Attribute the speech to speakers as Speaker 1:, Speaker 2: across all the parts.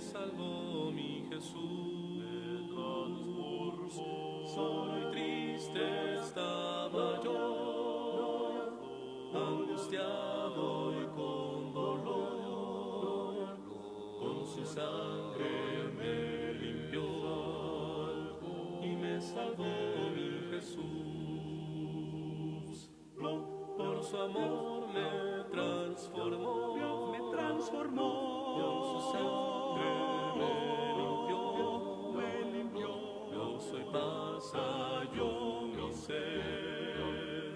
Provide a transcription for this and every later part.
Speaker 1: salvó mi Jesús, me transformó. Solo y triste estaba yo, angustiado y con dolor, con su sangre me limpió y me salvó mi Jesús. Por su amor me transformó, con su sangre me limpió. Yo soy paz, halló mi ser,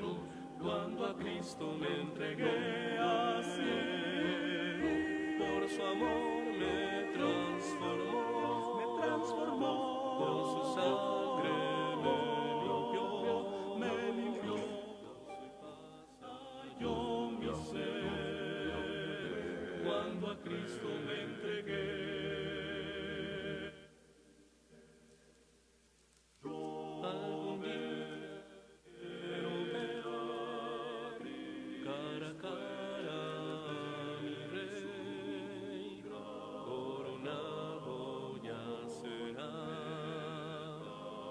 Speaker 1: cuando a Cristo me entregué así. Por su amor me transformó, con su sangre me limpió. Yo mi ser, cuando a Cristo me entregué. Algún día quiero ver cara a cara a mi Rey, coronado ya será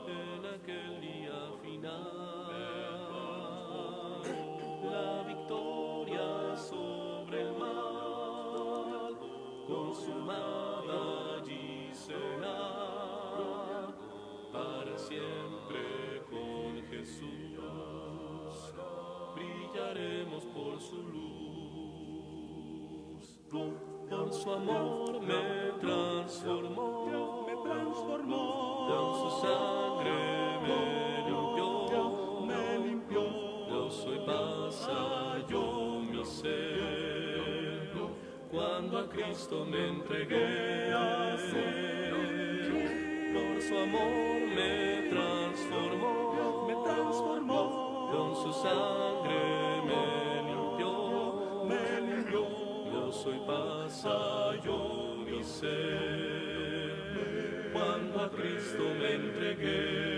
Speaker 1: en aquel día final. La victoria sobre el mal, consumada allí será, para siempre con Jesús, brillaremos por su luz. Por su amor me transformó, con su sangre me limpió. Yo soy paz, halló mi ser, cuando a Cristo me entregué así. Por su amor me transformó, con su sangre me limpió. Yo soy paz, halló mi ser, cuando a Cristo me entregué.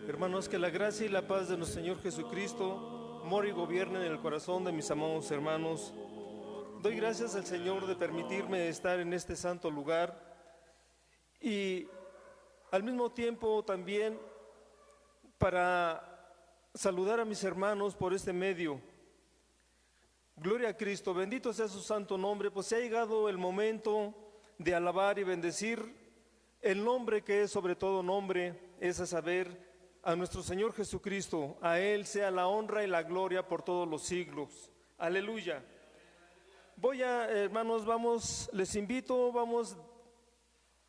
Speaker 2: Hermanos, que la gracia y la paz de nuestro Señor Jesucristo more y gobierne en el corazón de mis amados hermanos. Doy gracias al Señor de permitirme estar en este santo lugar y al mismo tiempo también para saludar a mis hermanos por este medio. Gloria a Cristo, bendito sea su santo nombre, pues se ha llegado el momento de alabar y bendecir el nombre que es sobre todo nombre, es a saber, a nuestro Señor Jesucristo. A Él sea la honra y la gloria por todos los siglos. Aleluya. Hermanos, les invito, vamos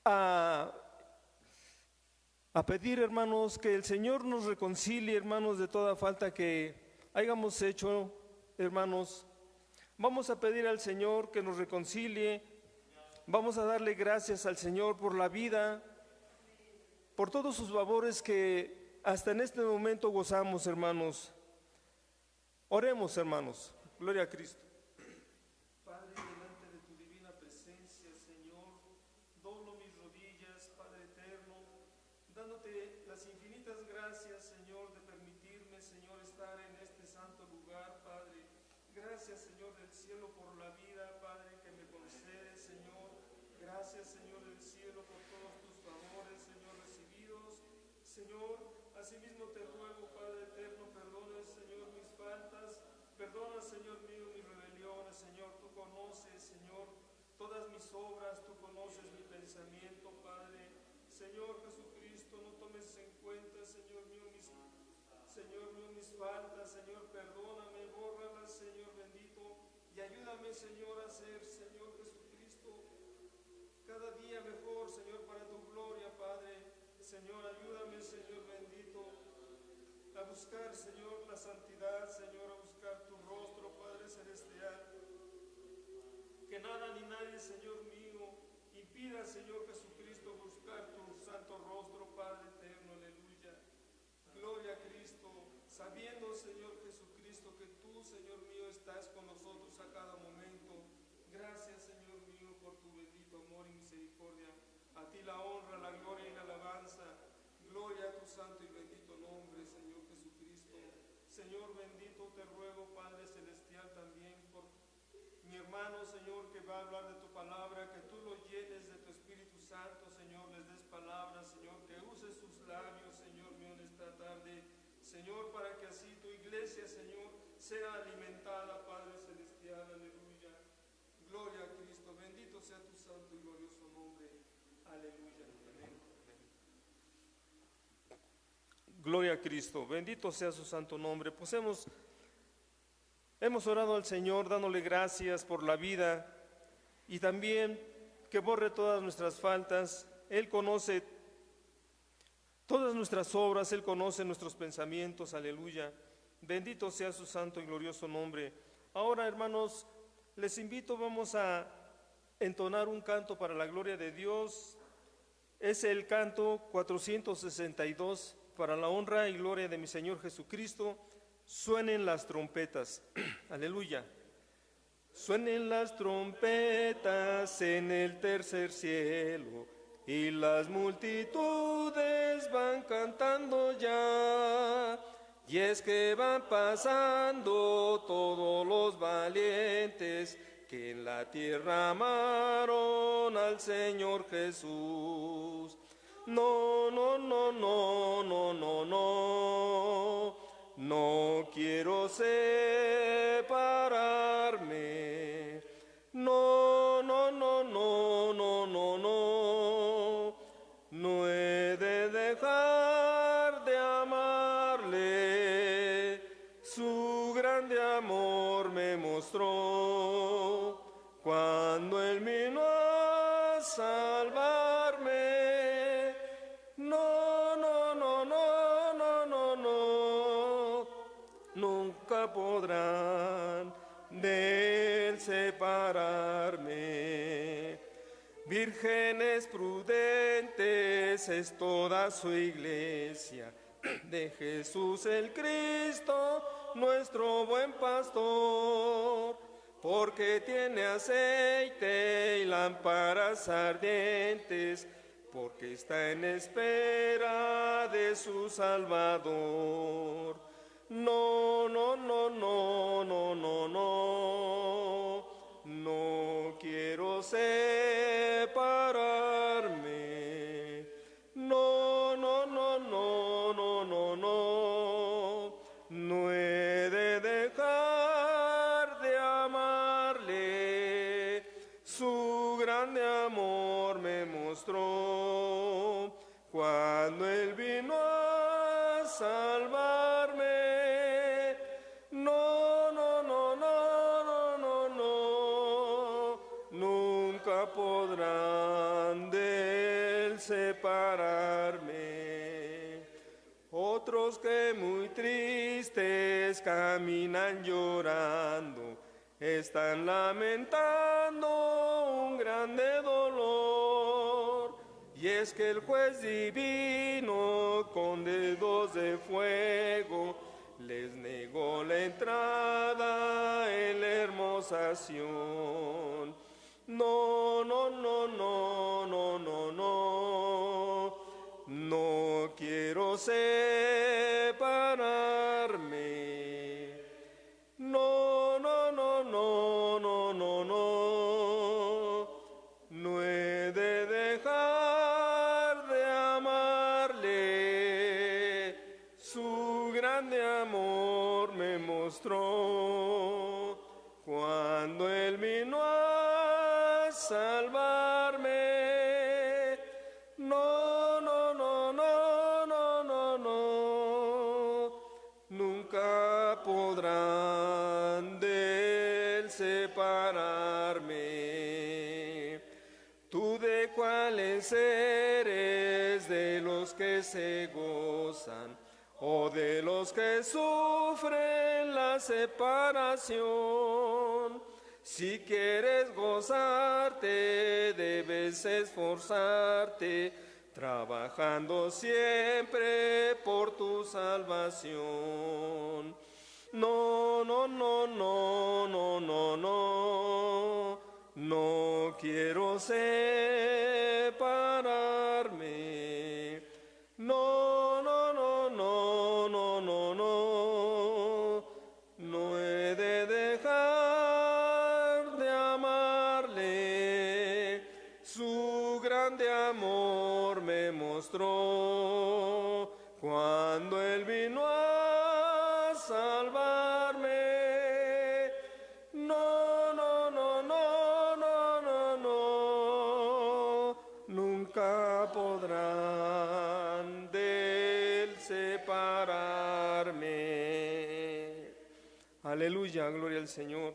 Speaker 2: a pedir, hermanos, que el Señor nos reconcilie, hermanos, de toda falta que hayamos hecho, hermanos. Vamos a pedir al Señor que nos reconcilie. Vamos a darle gracias al Señor por la vida, por todos sus favores que hasta en este momento gozamos, hermanos. Oremos, hermanos. Gloria a Cristo. Padre, delante de tu divina presencia, Señor, doblo mis rodillas, Padre eterno, dándote las infinitas gracias, Señor, de permitirme, Señor, estar en este santo lugar, Padre. Gracias, Señor del cielo, por la vida, Padre, que me concedes, Señor. Gracias, Señor del cielo, por todos tus favores, Señor, recibidos. Señor, asimismo te ruego, Padre eterno, perdona, Señor, mis faltas, perdona, Señor mío, mis rebeliones, Señor, tú conoces, Señor, todas mis obras, tú conoces mi pensamiento, Padre. Señor Jesucristo, no tomes en cuenta, Señor mío, mis faltas, Señor, perdóname, bórralas, Señor bendito, y ayúdame, Señor, a ser, Señor Jesucristo, cada día mejor, Señor, para tu gloria, Padre. Señor, ayúdame, Señor bendito, a buscar, Señor, la santidad, Señor, a buscar tu rostro, Padre celestial. Que nada ni nadie, Señor mío, impida, Señor Jesucristo, buscar tu santo rostro, Padre eterno, aleluya. Gloria a Cristo, sabiendo, Señor Jesucristo, que tú, Señor mío, estás con nosotros a cada momento. Gracias, Señor mío, por tu bendito amor y misericordia. A ti la honra, la gloria Señor bendito, te ruego, Padre celestial, también por mi hermano, Señor, que va a hablar de tu palabra, que tú lo llenes de tu Espíritu Santo, Señor, les des palabras, Señor, que uses sus labios, Señor mío, en esta tarde, Señor, para que así tu iglesia, Señor, sea alimentada, Padre celestial, aleluya. Gloria a Cristo, bendito sea tu santo y glorioso nombre, aleluya. Amén. Gloria a Cristo, bendito sea su santo nombre. Pues hemos orado al Señor dándole gracias por la vida y también que borre todas nuestras faltas. Él conoce todas nuestras obras, Él conoce nuestros pensamientos, aleluya. Bendito sea su santo y glorioso nombre. Ahora, hermanos, les invito, vamos a entonar un canto para la gloria de Dios. Es el canto 462, para la honra y gloria de mi Señor Jesucristo. Suenen las trompetas. Aleluya. Suenen las trompetas en el tercer cielo, y las multitudes van cantando ya. Y es que van pasando todos los valientes que en la tierra amaron al Señor Jesús. No, no, no, no, no, no, no, no quiero separarme. No, no, no, no, no, no, no, no he de dejar de amarle. Su grande amor me mostró cuando Él vino a salvarme. No, no, no, no, no, no, no, nunca podrán de Él separarme. Vírgenes prudentes es toda su iglesia, de Jesús el Cristo, nuestro buen pastor, porque tiene aceite y lámparas ardientes, porque está en espera de su Salvador. No, no, no, no, no, no, no, no quiero separarme. No, no, no, no, no, no, no, no he de dejar de amarle. Su grande amor me mostró cuando Él vino a salvarme. No, no, no, no, no, no, no, nunca podrán de Él separarme. Otros que muy tristes caminan llorando, están lamentando un grande dolor. Y es que el juez divino con dedos de fuego les negó la entrada en la hermosa Sión. No, no, no, no, no, no, no, no quiero separarme. No, no, no, no, no, no, no, no he de dejar de amarle. Su grande amor me mostró cuando Él vino a salvarme. No, no, no, no, no, no, no, nunca podrán de Él separarme. ¿Tú de cuáles eres? ¿De los que se gozan o de los que sufren la separación? Si quieres gozarte, debes esforzarte, trabajando siempre por tu salvación. No, no, no, no, no, no, no, no quiero separarme. No, no, no, no, no, no, no, me mostró cuando Él vino a salvarme. No, no, no, no, no, no, no, nunca podrán de Él separarme. Aleluya, gloria al Señor.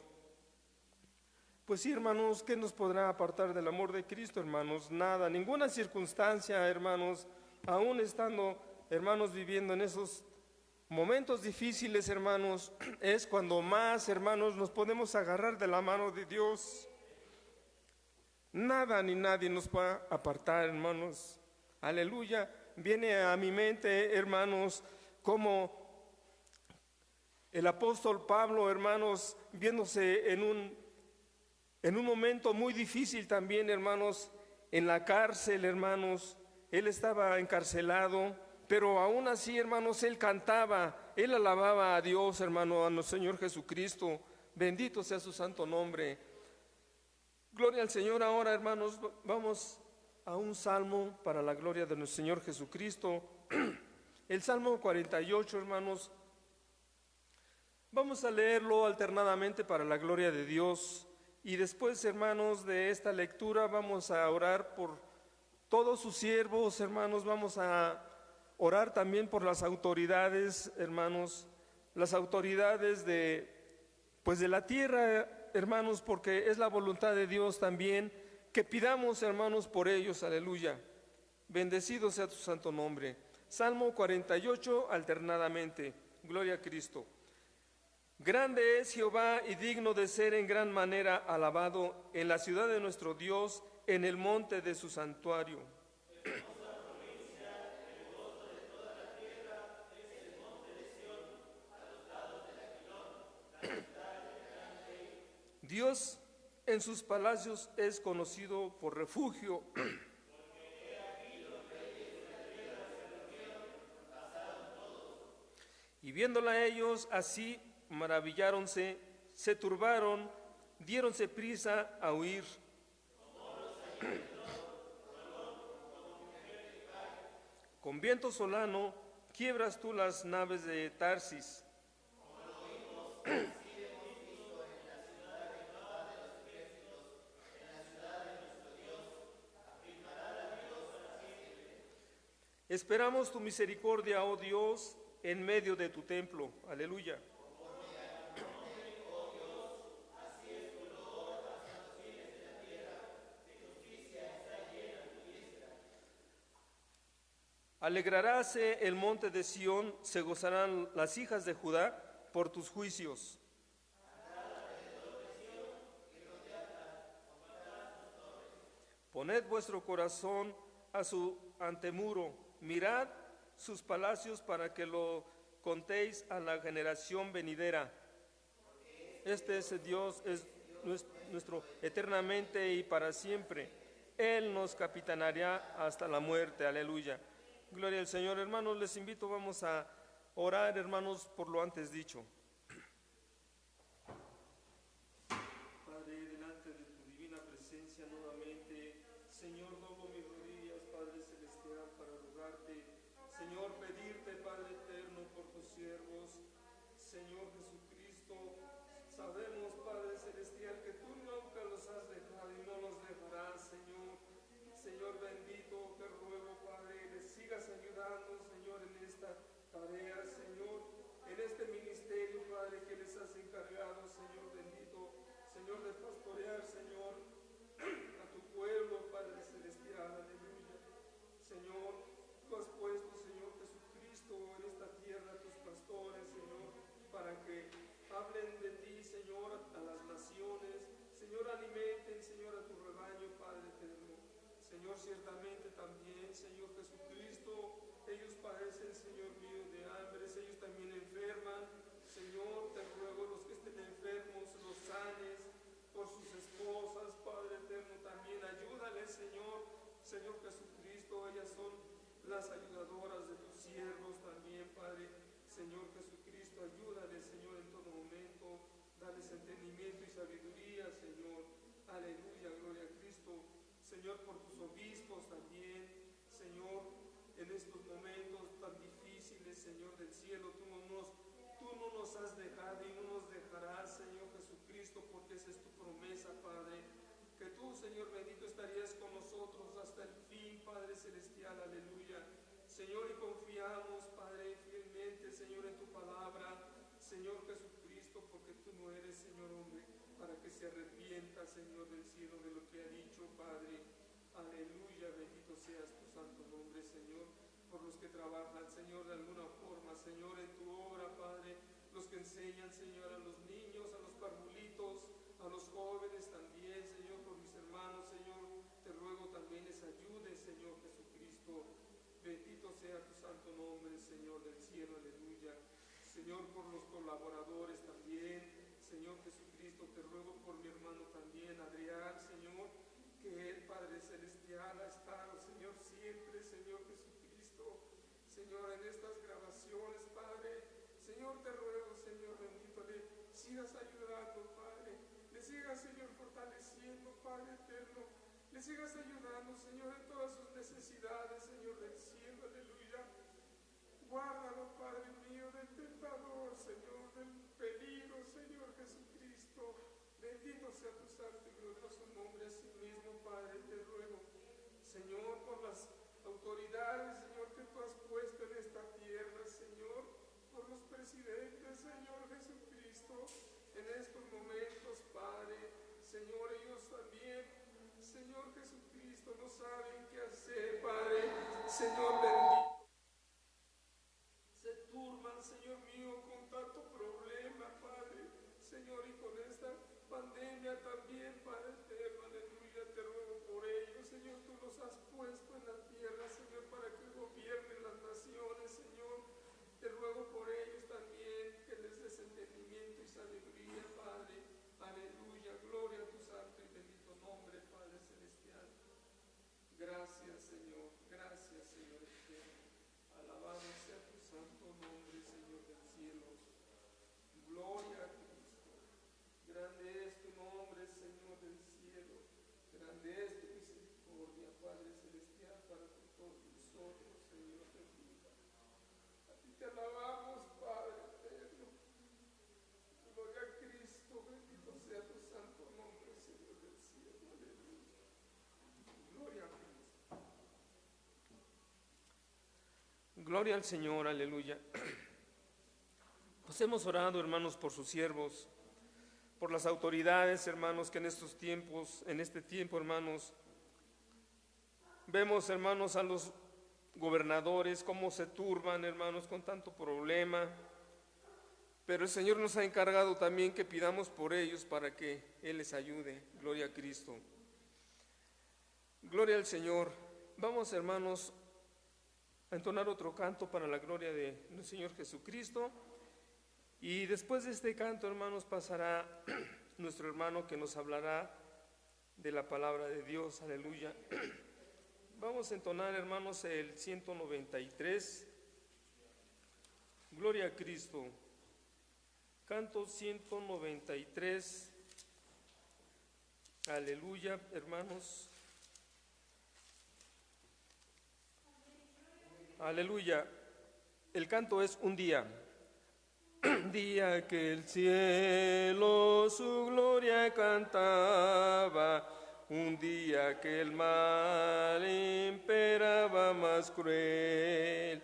Speaker 2: Pues sí, hermanos, ¿qué nos podrá apartar del amor de Cristo, hermanos? Nada, ninguna circunstancia, hermanos, aún estando, hermanos, viviendo en esos momentos difíciles, hermanos, es cuando más, hermanos, nos podemos agarrar de la mano de Dios. Nada ni nadie nos va a apartar, hermanos. Aleluya. Viene a mi mente, hermanos, como el apóstol Pablo, hermanos, viéndose en un momento muy difícil también, hermanos, en la cárcel, hermanos. Él estaba encarcelado, pero aún así, hermanos, él cantaba, él alababa a Dios, hermano, a nuestro Señor Jesucristo. Bendito sea su santo nombre. Gloria al Señor. Ahora, hermanos, vamos a un salmo para la gloria de nuestro Señor Jesucristo. El Salmo 48, hermanos. Vamos a leerlo alternadamente para la gloria de Dios. Y después, hermanos, de esta lectura vamos a orar por todos sus siervos, hermanos. Vamos a orar también por las autoridades, hermanos, las autoridades de la tierra, hermanos, porque es la voluntad de Dios también que pidamos, hermanos, por ellos. Aleluya. Bendecido sea tu santo nombre. Salmo 48 alternadamente. Gloria a Cristo. Grande es Jehová y digno de ser en gran manera alabado en la ciudad de nuestro Dios, en el monte de su santuario. Dios en sus palacios es conocido por refugio. Y viéndola ellos así, maravilláronse, se turbaron, diéronse prisa a huir. Con viento solano quiebras tú las naves de Tarsis. Esperamos tu misericordia, oh Dios, en medio de tu templo. Aleluya. Alegraráse el monte de Sión, se gozarán las hijas de Judá por tus juicios. Poned vuestro corazón a su antemuro, mirad sus palacios para que lo contéis a la generación venidera. Este es el Dios, es nuestro eternamente y para siempre. Él nos capitaneará hasta la muerte. Aleluya. Gloria al Señor. Hermanos, les invito, vamos a orar, hermanos, por lo antes dicho. Padre, delante de tu divina presencia nuevamente, Señor, doblo mis rodillas, Padre celestial, para rogarte, Señor, pedirte, Padre eterno, por tus siervos, Señor Jesucristo. Sabemos, Padre celestial, que tú nunca los has dejado y no los dejarás, Señor. Señor bendito, te ruego, Padre, les sigas ayudando, Señor, en esta tarea, Señor, en este ministerio, Padre, que les has encargado, Señor bendito, Señor, de pastorear, Señor, a tu pueblo, Padre celestial. Aleluya. Señor, tú has puesto, Señor Jesucristo, en esta tierra tus pastores, Señor, para que hablen de ti, Señor, a las naciones. Señor, alimenten, Señor, a tu rebaño, Padre eterno. Señor, ciertamente también, Señor Jesucristo, ellos padecen, Señor mío, de hambre, ellos también enferman. Señor, te ruego, los que estén enfermos, los sanes, por sus esposas, Padre eterno, también ayúdales, Señor. Señor Jesucristo, ellas son las ayudadoras de tus siervos también, Padre. Señor Jesucristo, ayúdales, Señor, en todo momento. Dales entendimiento y sabiduría, Señor. Aleluya, gloria a Cristo. Señor, por tus obispos también, Señor. del cielo, tú no nos has dejado y no nos dejarás, Señor Jesucristo, porque esa es tu promesa, Padre, que tú, Señor bendito, estarías con nosotros hasta el fin, Padre celestial, aleluya. Señor, y confiamos, Padre, fielmente, Señor, en tu palabra, Señor Jesucristo, porque tú no eres, Señor, hombre, para que se arrepienta, Señor del cielo, de lo que ha dicho, Padre. Aleluya, bendito seas tu santo nombre, Señor, por los que trabajan, Señor, de alguna forma, Señor, en tu obra, Padre, los que enseñan, Señor, a los niños, a los parvulitos, a los jóvenes también, Señor, por mis hermanos, Señor, te ruego también les ayude, Señor Jesucristo. Bendito sea tu santo nombre, Señor del cielo, aleluya. Señor, por los colaboradores también, Señor Jesucristo, te ruego por mi hermano también, Adrián, Señor, que el Padre Celestial ha estado, Señor, siempre, Señor Jesucristo, Señor, en estas grabaciones, Padre, Señor, te ruego, Señor bendito, le sigas ayudando, Padre, le sigas, Señor, fortaleciendo, Padre eterno, le sigas ayudando, Señor, en todas sus necesidades, Señor del cielo, aleluya. Guárdalo, Padre mío, del tentador, Señor, del peligro, Señor Jesucristo. Bendito sea tu santo y glorioso nombre, así mismo, Padre, te ruego, Señor, por las autoridades, Señor, que tú has puesto en esta tierra, Señor, por los presidentes, Señor Jesucristo, en estos momentos, Padre, Señor, ellos también, Señor Jesucristo, no saben qué hacer, Padre, Señor bendito. Se turban, Señor mío, con tanto problema, Padre, Señor, y con esta pandemia también, Padre eterno, aleluya, te ruego por ellos, Señor, tú los has puesto en la tierra, Señor, para que gobiernen las naciones, Señor, te ruego por ellos también, que les des entendimiento y sabiduría, Padre, aleluya, gloria a tu santo y bendito nombre, Padre celestial. Gracias, Señor, gracias, Señor eterno, alabado sea tu santo nombre, Señor del cielo, gloria a Cristo, grande es tu nombre, Señor del cielo, grande es tu misericordia, Padre celestial, para con todos nosotros, Señor bendito. A ti te alabamos, Padre eterno, gloria a Cristo, bendito sea tu santo nombre, Señor del cielo, aleluya, gloria a Cristo. Gloria al Señor, aleluya. Pues hemos orado, hermanos, por sus siervos, por las autoridades, hermanos, que en estos tiempos, en este tiempo, hermanos, vemos, hermanos, a los gobernadores cómo se turban, hermanos, con tanto problema. Pero el Señor nos ha encargado también que pidamos por ellos para que Él les ayude. Gloria a Cristo. Gloria al Señor. Vamos, hermanos, a entonar otro canto para la gloria de nuestro Señor Jesucristo. Y después de este canto, hermanos, pasará nuestro hermano que nos hablará de la palabra de Dios. Aleluya. Vamos a entonar, hermanos, el 193. Gloria a Cristo. Canto 193. Aleluya, hermanos. Aleluya. El canto es un día. Día que el cielo su gloria cantaba, un día que el mal imperaba más cruel.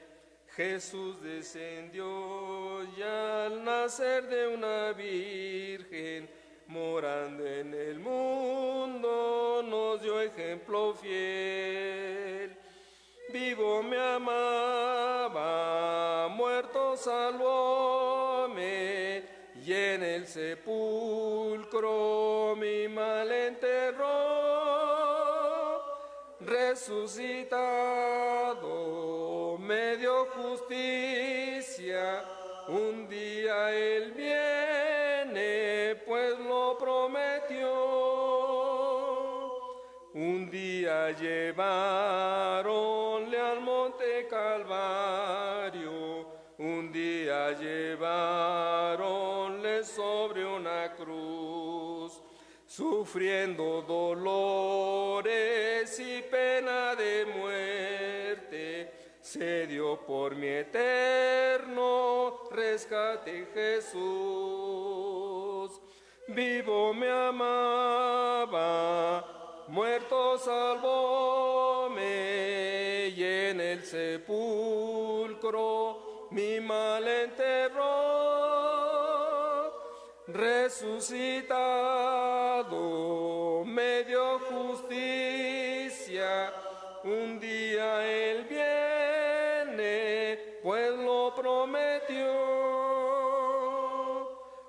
Speaker 2: Jesús descendió y al nacer de una virgen, morando en el mundo, nos dio ejemplo fiel. Vivo me amaba, muerto salvóme, y en el sepulcro mi mal enterró. Resucitado me dio justicia, un día Él viene, pues lo prometió. Un día llevaronle al monte Calvario, un día llevaronle sobre una cruz, sufriendo dolores y pena de muerte, se dio por mi eterno rescate Jesús. Vivo me amaba, muerto salvóme, y en el sepulcro mi mal enterró. Resucitado me dio justicia, un día Él viene, pues lo prometió.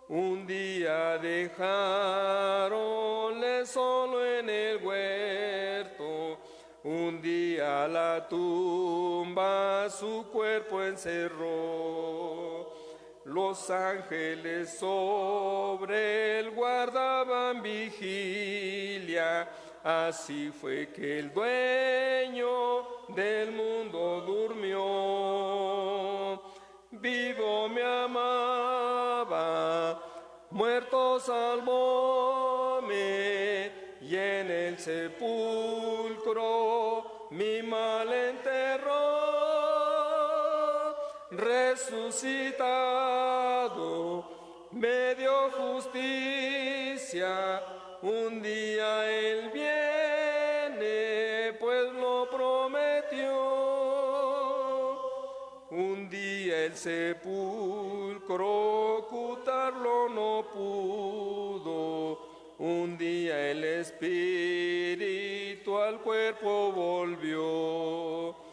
Speaker 2: Un día dejaronle solo en el huerto, un día la tumba su cuerpo encerró. Los ángeles sobre él guardaban vigilia, así fue que el dueño del mundo durmió. Vivo me amaba, muerto salvóme, y en el sepulcro mi mal enterró. Resucitado me dio justicia, un día Él viene, pues lo prometió. Un día el sepulcro ocultarlo no pudo, un día el espíritu al cuerpo volvió.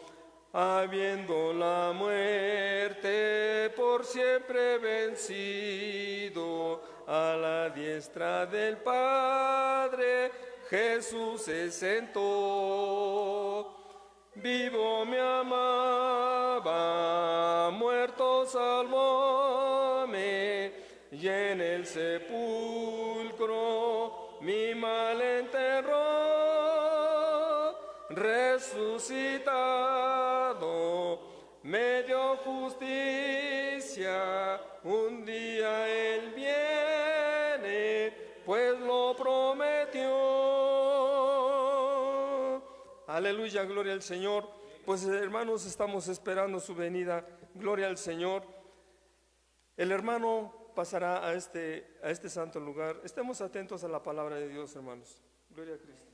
Speaker 2: Habiendo la muerte por siempre vencido, a la diestra del Padre Jesús se sentó. Vivo me amaba, muerto salvóme, y en el sepulcro mi mal enterró. Resucitado me dio justicia, un día Él viene, pues lo prometió. Aleluya, gloria al Señor. Pues hermanos, estamos esperando su venida, gloria al Señor. El hermano pasará a este santo lugar. Estemos atentos a la palabra de Dios, hermanos. Gloria a Cristo.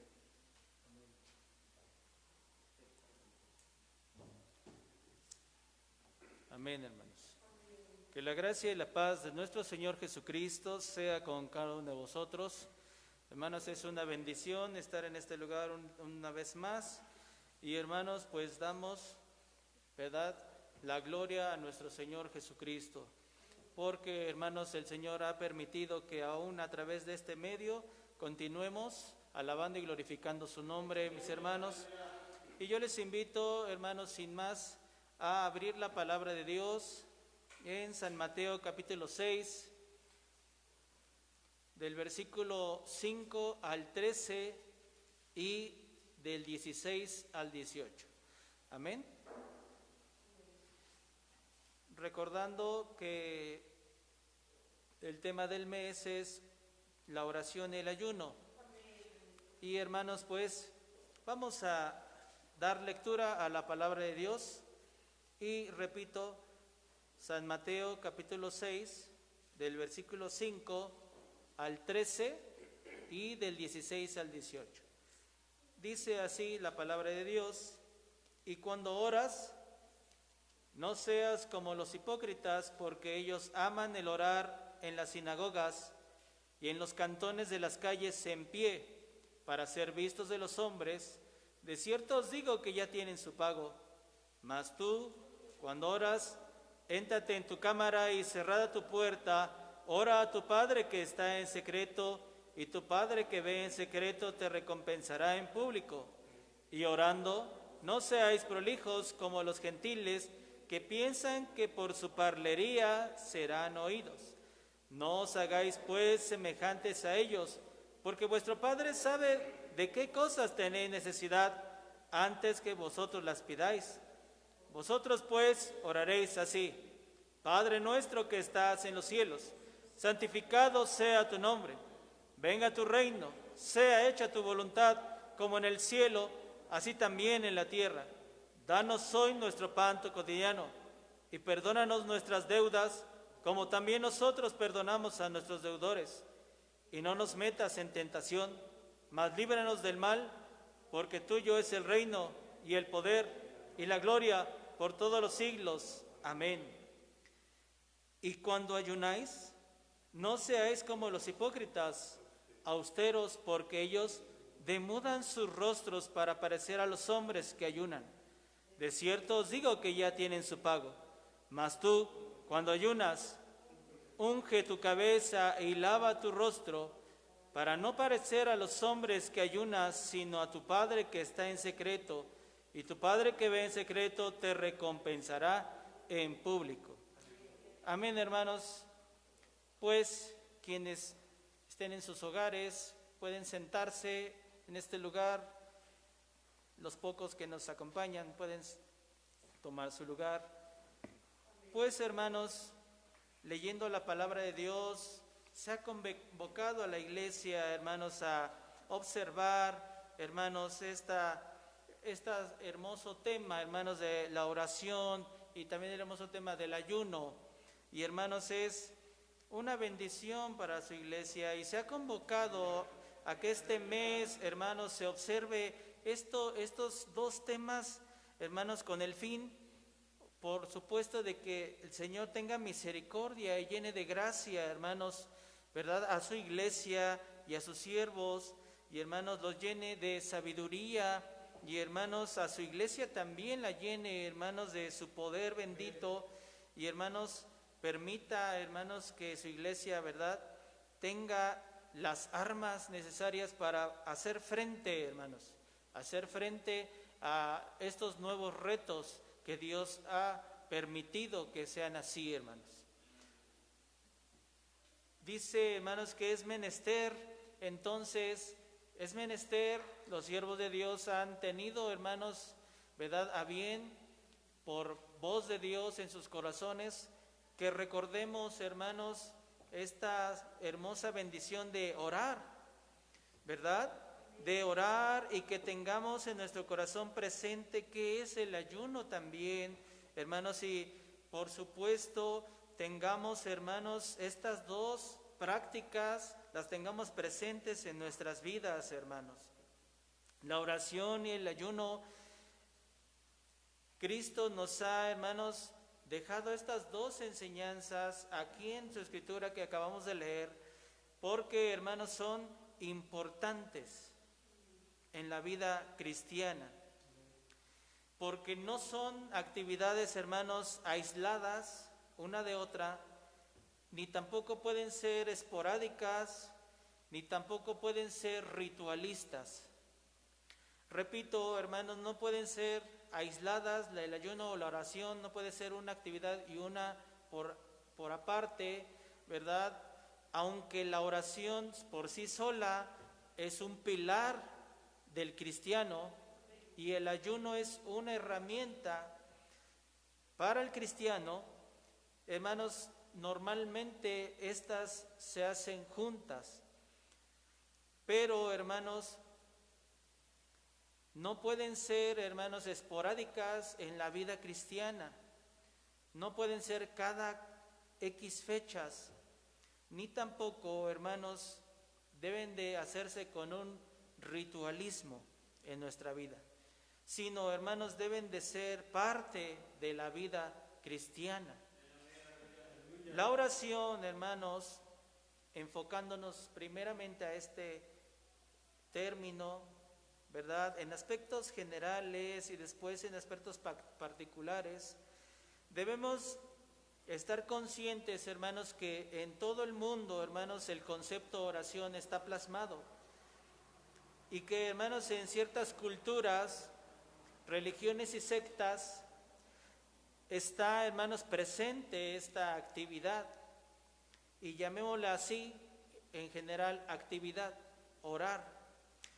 Speaker 1: Amén, hermanos. Que la gracia y la paz de nuestro Señor Jesucristo sea con cada uno de vosotros. Hermanos, es una bendición estar en este lugar una vez más. Y hermanos, pues damos, ¿verdad?, la gloria a nuestro Señor Jesucristo. Porque, hermanos, el Señor ha permitido que aún a través de este medio continuemos alabando y glorificando su nombre, mis hermanos. Y yo les invito, hermanos, sin más, a abrir la palabra de Dios en San Mateo capítulo 6, del versículo 5 al 13 y del 16 al 18. Amén. Recordando que el tema del mes es la oración y el ayuno. Y hermanos, pues vamos a dar lectura a la palabra de Dios. Y repito, San Mateo capítulo 6, del versículo 5 al 13 y del 16 al 18. Dice así la palabra de Dios: y cuando oras, no seas como los hipócritas, porque ellos aman el orar en las sinagogas y en los cantones de las calles en pie, para ser vistos de los hombres. De cierto os digo que ya tienen su pago. Mas tú, cuando oras, éntrate en tu cámara y cerrada tu puerta, ora a tu Padre que está en secreto, y tu Padre que ve en secreto te recompensará en público. Y orando, no seáis prolijos como los gentiles, que piensan que por su parlería serán oídos. No os hagáis pues semejantes a ellos, porque vuestro Padre sabe de qué cosas tenéis necesidad antes que vosotros las pidáis. Vosotros pues oraréis así: Padre nuestro que estás en los cielos, santificado sea tu nombre. Venga tu reino, sea hecha tu voluntad, como en el cielo, así también en la tierra. Danos hoy nuestro pan cotidiano, y perdónanos nuestras deudas, como también nosotros perdonamos a nuestros deudores. Y no nos metas en tentación, mas líbranos del mal, porque tuyo es el reino, y el poder, y la gloria, por todos los siglos. Amén. Y cuando ayunáis, no seáis como los hipócritas, austeros, porque ellos demudan sus rostros para parecer a los hombres que ayunan. De cierto os digo que ya tienen su pago. Mas tú, cuando ayunas, unge tu cabeza y lava tu rostro, para no parecer a los hombres que ayunas, sino a tu Padre que está en secreto, y tu Padre que ve en secreto te recompensará en público. Amén, hermanos. Pues quienes estén en sus hogares pueden sentarse en este lugar. Los pocos que nos acompañan pueden tomar su lugar. Pues, hermanos, leyendo la palabra de Dios, se ha convocado a la iglesia, hermanos, a observar, hermanos, este hermoso tema, hermanos, de la oración y también el hermoso tema del ayuno. Y, hermanos, es una bendición para su iglesia y se ha convocado a que este mes, hermanos, se observe estos dos temas, hermanos, con el fin, por supuesto, de que el Señor tenga misericordia y llene de gracia, hermanos, ¿verdad?, a su iglesia y a sus siervos, y hermanos, los llene de sabiduría, y hermanos, a su iglesia también la llene, hermanos, de su poder bendito, y hermanos, permita, hermanos, que su iglesia, ¿verdad?, tenga las armas necesarias para hacer frente, hermanos, hacer frente a estos nuevos retos que Dios ha permitido que sean así, hermanos. Dice, hermanos, que es menester, entonces, es menester, los siervos de Dios han tenido, hermanos, ¿verdad?, a bien, por voz de Dios en sus corazones, que recordemos, hermanos, esta hermosa bendición de orar, ¿verdad?, de orar, y que tengamos en nuestro corazón presente que es el ayuno también, hermanos, y por supuesto tengamos, hermanos, estas dos prácticas, las tengamos presentes en nuestras vidas, hermanos. La oración y el ayuno, Cristo nos ha, hermanos, dejado estas dos enseñanzas aquí en su escritura que acabamos de leer, porque, hermanos, son importantes en la vida cristiana, porque no son actividades, hermanos, aisladas una de otra, ni tampoco pueden ser esporádicas, ni tampoco pueden ser ritualistas. Repito, hermanos, no pueden ser aisladas, el ayuno o la oración no puede ser una actividad y una por aparte, ¿verdad? Aunque la oración por sí sola es un pilar del cristiano y el ayuno es una herramienta para el cristiano, hermanos, normalmente estas se hacen juntas, pero, hermanos, no pueden ser, hermanos, esporádicas en la vida cristiana, no pueden ser cada X fechas, ni tampoco, hermanos, deben de hacerse con un ritualismo en nuestra vida, sino, hermanos, deben de ser parte de la vida cristiana. La oración, hermanos, enfocándonos primeramente a este término, ¿verdad?, en aspectos generales y después en aspectos particulares, debemos estar conscientes, hermanos, que en todo el mundo, hermanos, el concepto oración está plasmado y que, hermanos, en ciertas culturas, religiones y sectas está, hermanos, presente esta actividad, y llamémosla así, en general, actividad, orar.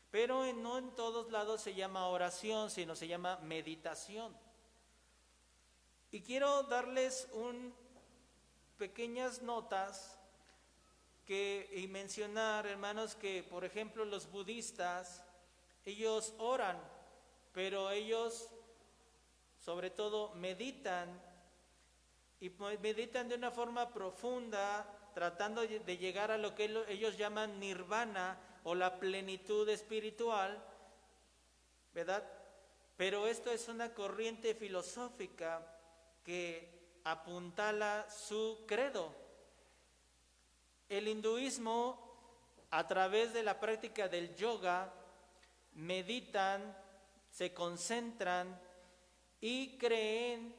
Speaker 1: Pero no en todos lados se llama oración, sino se llama meditación. Y quiero darles pequeñas notas y mencionar, hermanos, que, por ejemplo, los budistas, ellos oran, pero ellos sobre todo meditan, y meditan de una forma profunda, tratando de llegar a lo que ellos llaman nirvana o la plenitud espiritual, ¿verdad? Pero esto es una corriente filosófica que apuntala su credo. El hinduismo, a través de la práctica del yoga, meditan, se concentran y creen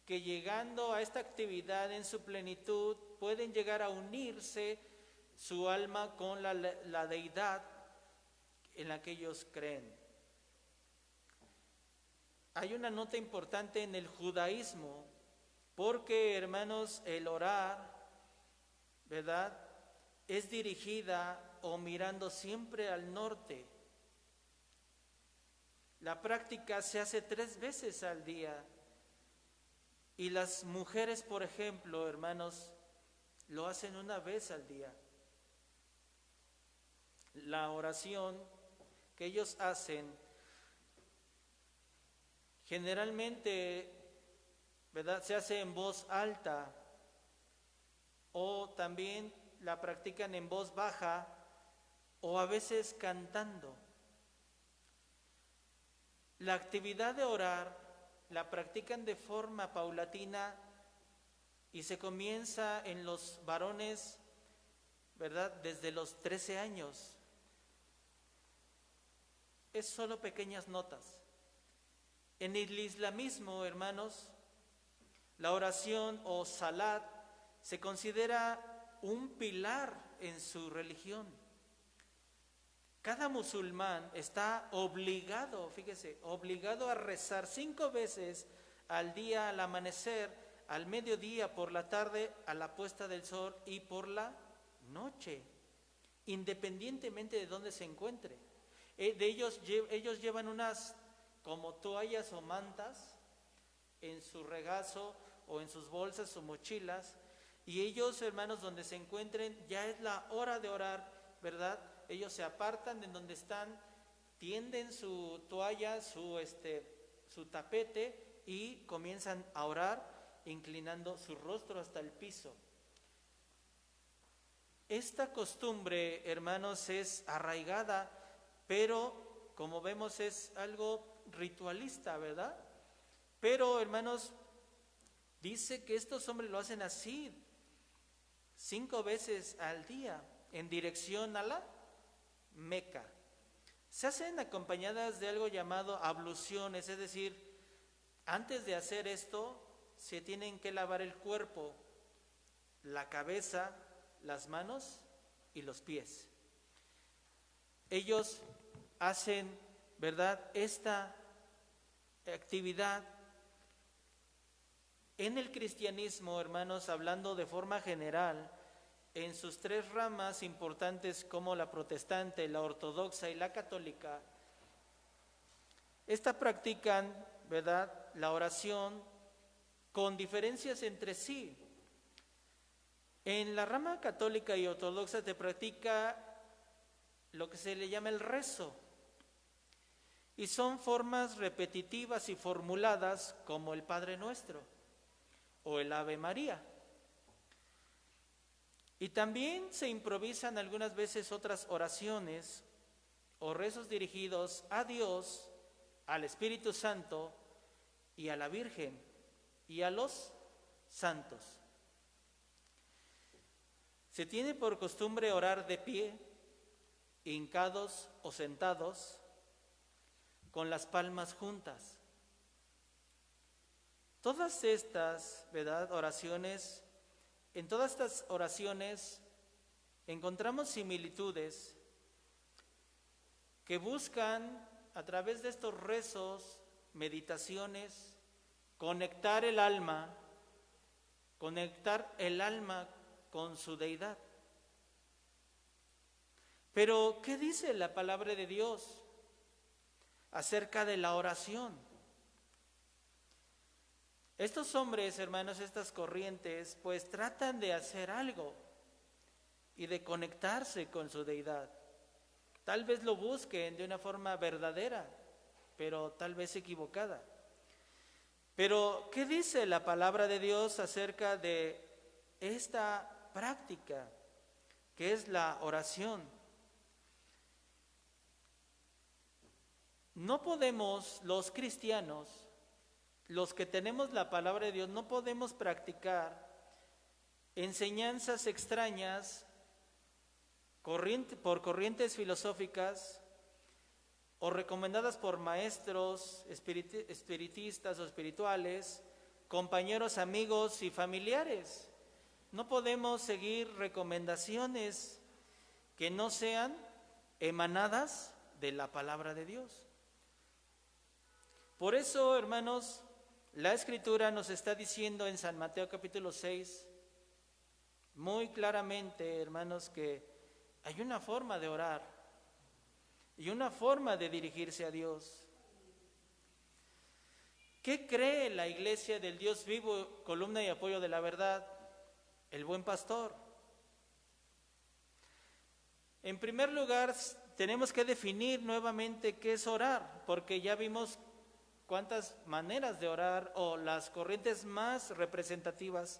Speaker 1: que llegando a esta actividad en su plenitud pueden llegar a unirse su alma con la deidad en la que ellos creen. Hay una nota importante en el judaísmo, porque, hermanos, el orar, ¿verdad?, es dirigida o mirando siempre al norte. La práctica se hace 3 veces al día. Y las mujeres, por ejemplo, hermanos, lo hacen 1 vez al día. La oración que ellos hacen, generalmente, ¿verdad?, se hace en voz alta, o también la practican en voz baja, o a veces cantando. La actividad de orar la practican de forma paulatina y se comienza en los varones, ¿verdad?, desde los 13 años. Es solo pequeñas notas. En el islamismo, hermanos, la oración o salat se considera un pilar en su religión. Cada musulmán está obligado, fíjese, obligado a rezar 5 veces al día, al amanecer, al mediodía, por la tarde, a la puesta del sol y por la noche, independientemente de dónde se encuentre. Ellos llevan unas como toallas o mantas en su regazo o en sus bolsas o mochilas, y ellos, hermanos, donde se encuentren, ya es la hora de orar, ¿verdad? Ellos se apartan de donde están, tienden su toalla, su tapete, y comienzan a orar, inclinando su rostro hasta el piso. Esta costumbre, hermanos, es arraigada, pero como vemos es algo ritualista, ¿verdad? Pero, hermanos, dice que estos hombres lo hacen así, 5 veces al día, en dirección a la Meca. Se hacen acompañadas de algo llamado abluciones, es decir, antes de hacer esto se tienen que lavar el cuerpo, la cabeza, las manos y los pies. Ellos hacen, ¿verdad?, esta actividad. En el cristianismo, hermanos, hablando de forma general, en sus 3 ramas importantes como la protestante, la ortodoxa y la católica, esta practican, ¿verdad?, la oración con diferencias entre sí. En la rama católica y ortodoxa se practica lo que se le llama el rezo, y son formas repetitivas y formuladas como el Padre Nuestro o el Ave María. Y también se improvisan algunas veces otras oraciones o rezos dirigidos a Dios, al Espíritu Santo y a la Virgen y a los santos. Se tiene por costumbre orar de pie, hincados o sentados, con las palmas juntas. Todas estas, ¿verdad?, oraciones, en todas estas oraciones encontramos similitudes que buscan, a través de estos rezos, meditaciones, conectar el alma con su deidad. Pero, ¿qué dice la palabra de Dios acerca de la oración? Estos hombres, hermanos, estas corrientes, pues tratan de hacer algo y de conectarse con su deidad. Tal vez lo busquen de una forma verdadera, pero tal vez equivocada. Pero, ¿qué dice la palabra de Dios acerca de esta práctica, que es la oración? No podemos, los cristianos, los que tenemos la palabra de Dios, no podemos practicar enseñanzas extrañas por corrientes filosóficas o recomendadas por maestros espiritistas o espirituales, compañeros, amigos y familiares. No podemos seguir recomendaciones que no sean emanadas de la palabra de Dios. Por eso, hermanos, la Escritura nos está diciendo en San Mateo capítulo 6, muy claramente, hermanos, que hay una forma de orar y una forma de dirigirse a Dios. ¿Qué cree la iglesia del Dios vivo, columna y apoyo de la verdad? El buen pastor. En primer lugar, tenemos que definir nuevamente qué es orar, porque ya vimos cuántas maneras de orar o las corrientes más representativas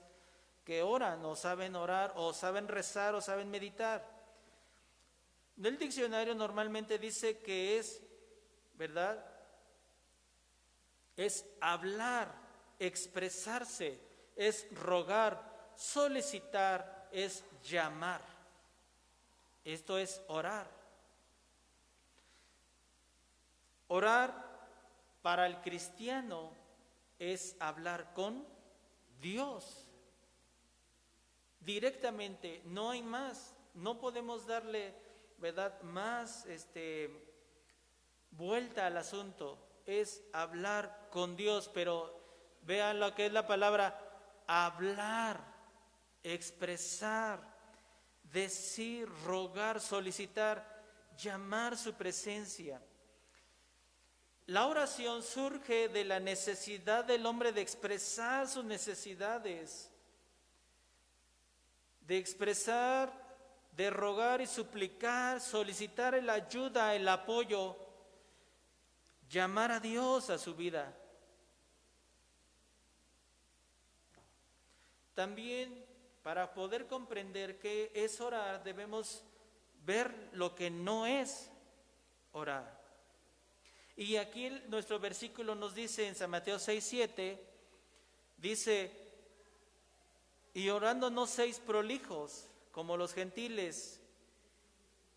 Speaker 1: que oran o saben rezar o saben meditar. El diccionario normalmente dice que es, ¿verdad? Es hablar, expresarse, es rogar, solicitar, es llamar. Esto es orar. Orar para el cristiano es hablar con Dios directamente, no hay más, no podemos darle, ¿verdad?, más vuelta al asunto, es hablar con Dios. Pero vean lo que es la palabra hablar, expresar, decir, rogar, solicitar, llamar su presencia. La oración surge de la necesidad del hombre de expresar sus necesidades, de expresar, de rogar y suplicar, solicitar la ayuda, el apoyo, llamar a Dios a su vida. También, para poder comprender qué es orar, debemos ver lo que no es orar. Y aquí nuestro versículo nos dice en San Mateo 6:7, dice: y orando no seáis prolijos, como los gentiles,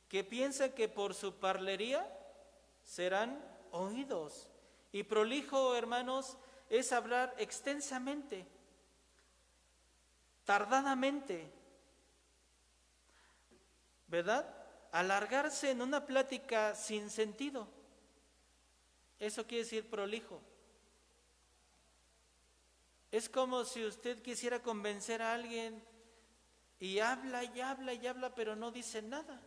Speaker 1: que piensan que por su parlería serán oídos. Y prolijo, hermanos, es hablar extensamente, tardadamente, ¿verdad? Alargarse en una plática sin sentido. Eso quiere decir prolijo. Es como si usted quisiera convencer a alguien y habla y habla y habla, pero no dice nada.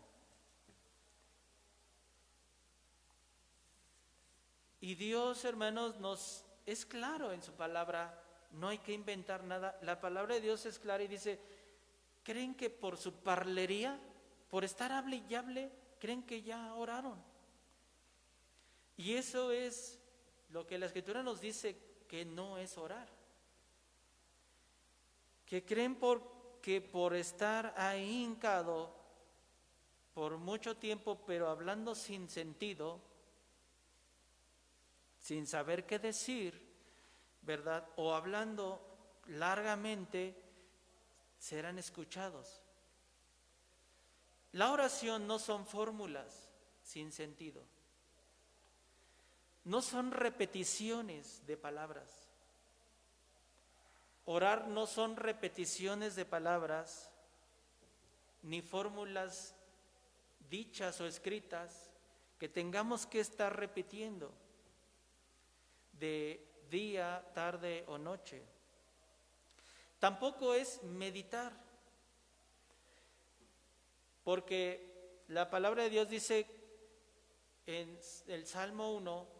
Speaker 1: Y Dios, hermanos, nos es claro en su palabra, no hay que inventar nada. La palabra de Dios es clara y dice: ¿creen que por su parlería, por estar hable y hable, creen que ya oraron? Y eso es lo que la Escritura nos dice que no es orar. Que creen que por estar ahí hincado por mucho tiempo, pero hablando sin sentido, sin saber qué decir, ¿verdad?, o hablando largamente, serán escuchados. La oración no son fórmulas sin sentido, no son repeticiones de palabras. Orar no son repeticiones de palabras, ni fórmulas dichas o escritas que tengamos que estar repitiendo de día, tarde o noche. Tampoco es meditar, porque la palabra de Dios dice en el Salmo 1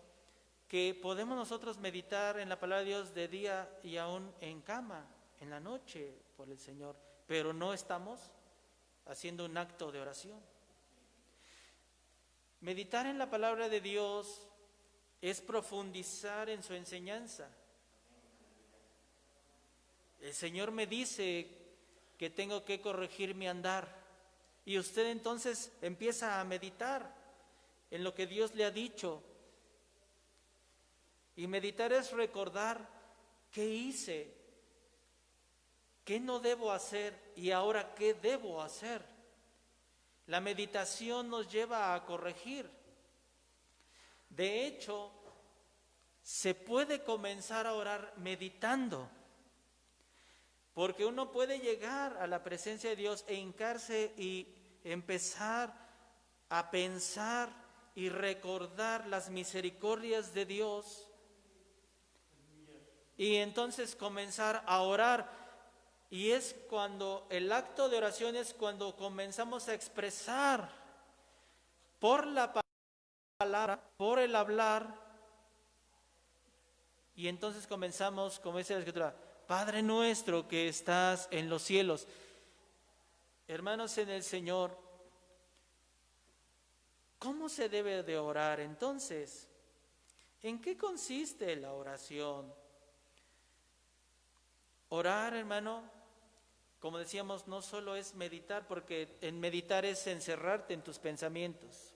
Speaker 1: que podemos nosotros meditar en la palabra de Dios de día y aún en cama, en la noche, por el Señor, pero no estamos haciendo un acto de oración. Meditar en la palabra de Dios es profundizar en su enseñanza, el Señor me dice que tengo que corregir mi andar. Y usted entonces empieza a meditar en lo que Dios le ha dicho. Y meditar es recordar qué hice, qué no debo hacer y ahora qué debo hacer. La meditación nos lleva a corregir. De hecho, se puede comenzar a orar meditando, porque uno puede llegar a la presencia de Dios e hincarse y empezar a pensar y recordar las misericordias de Dios, y entonces comenzar a orar. Y es cuando el acto de oración es cuando comenzamos a expresar por la palabra, por el hablar, y entonces comenzamos, como dice la Escritura, Padre nuestro que estás en los cielos. Hermanos en el Señor, ¿cómo se debe de orar entonces? ¿En qué consiste la oración? Orar, hermano, como decíamos, no solo es meditar, porque en meditar es encerrarte en tus pensamientos.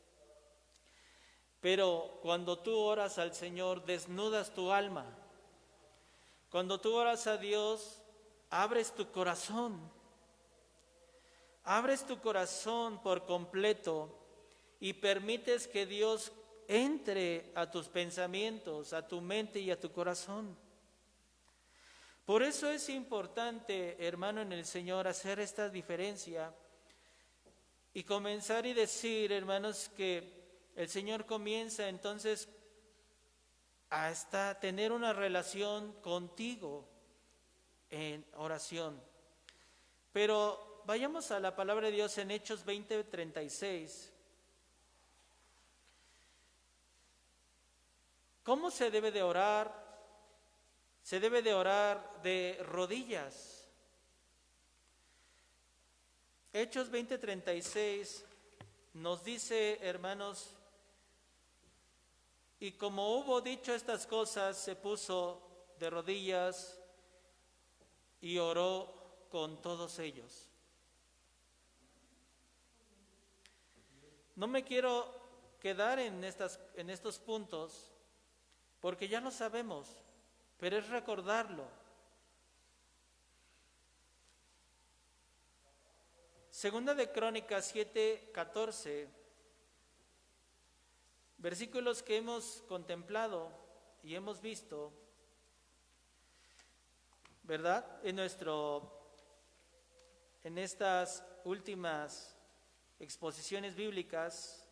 Speaker 1: Pero cuando tú oras al Señor, desnudas tu alma. Cuando tú oras a Dios, abres tu corazón. Abres tu corazón por completo y permites que Dios entre a tus pensamientos, a tu mente y a tu corazón. Por eso es importante, hermano en el Señor, hacer esta diferencia y comenzar y decir, hermanos, que el Señor comienza entonces a tener una relación contigo en oración. Pero vayamos a la palabra de Dios en Hechos 20:36. ¿Cómo se debe de orar? Se debe de orar de rodillas. Hechos 20:36 nos dice, hermanos, y como hubo dicho estas cosas, se puso de rodillas y oró con todos ellos. No me quiero quedar en estos puntos, porque ya lo sabemos, pero es recordarlo. Segunda de Crónicas 7:14, versículos que hemos contemplado y hemos visto, ¿verdad? En estas últimas exposiciones bíblicas,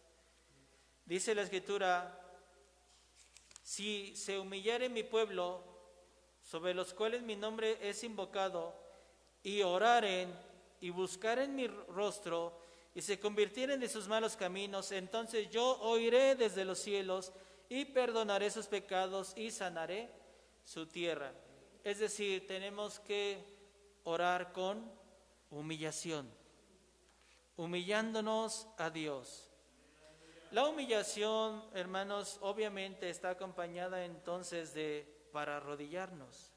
Speaker 1: dice la Escritura: si se humillare mi pueblo, sobre los cuales mi nombre es invocado, y oraren y buscaren mi rostro, y se convirtieren de sus malos caminos, entonces yo oiré desde los cielos y perdonaré sus pecados y sanaré su tierra. Es decir, tenemos que orar con humillación, humillándonos a Dios. La humillación, hermanos, obviamente está acompañada entonces para arrodillarnos,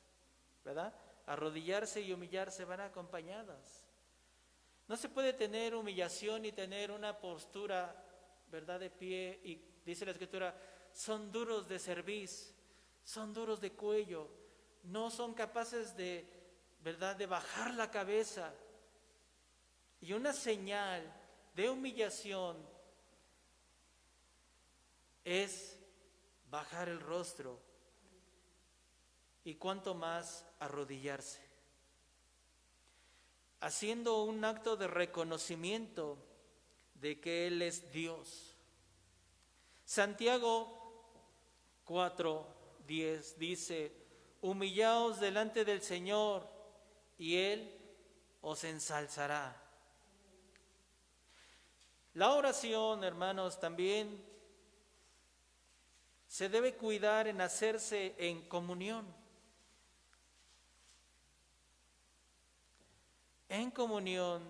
Speaker 1: ¿verdad? Arrodillarse y humillarse van acompañadas. No se puede tener humillación y tener una postura, ¿verdad?, de pie, y dice la Escritura, son duros de cerviz, son duros de cuello, no son capaces de, ¿verdad?, de bajar la cabeza. Y una señal de humillación es bajar el rostro, y cuanto más arrodillarse, haciendo un acto de reconocimiento de que Él es Dios. Santiago 4:10 dice: humillaos delante del Señor y Él os ensalzará. La oración, hermanos, también se debe cuidar en hacerse en comunión. En comunión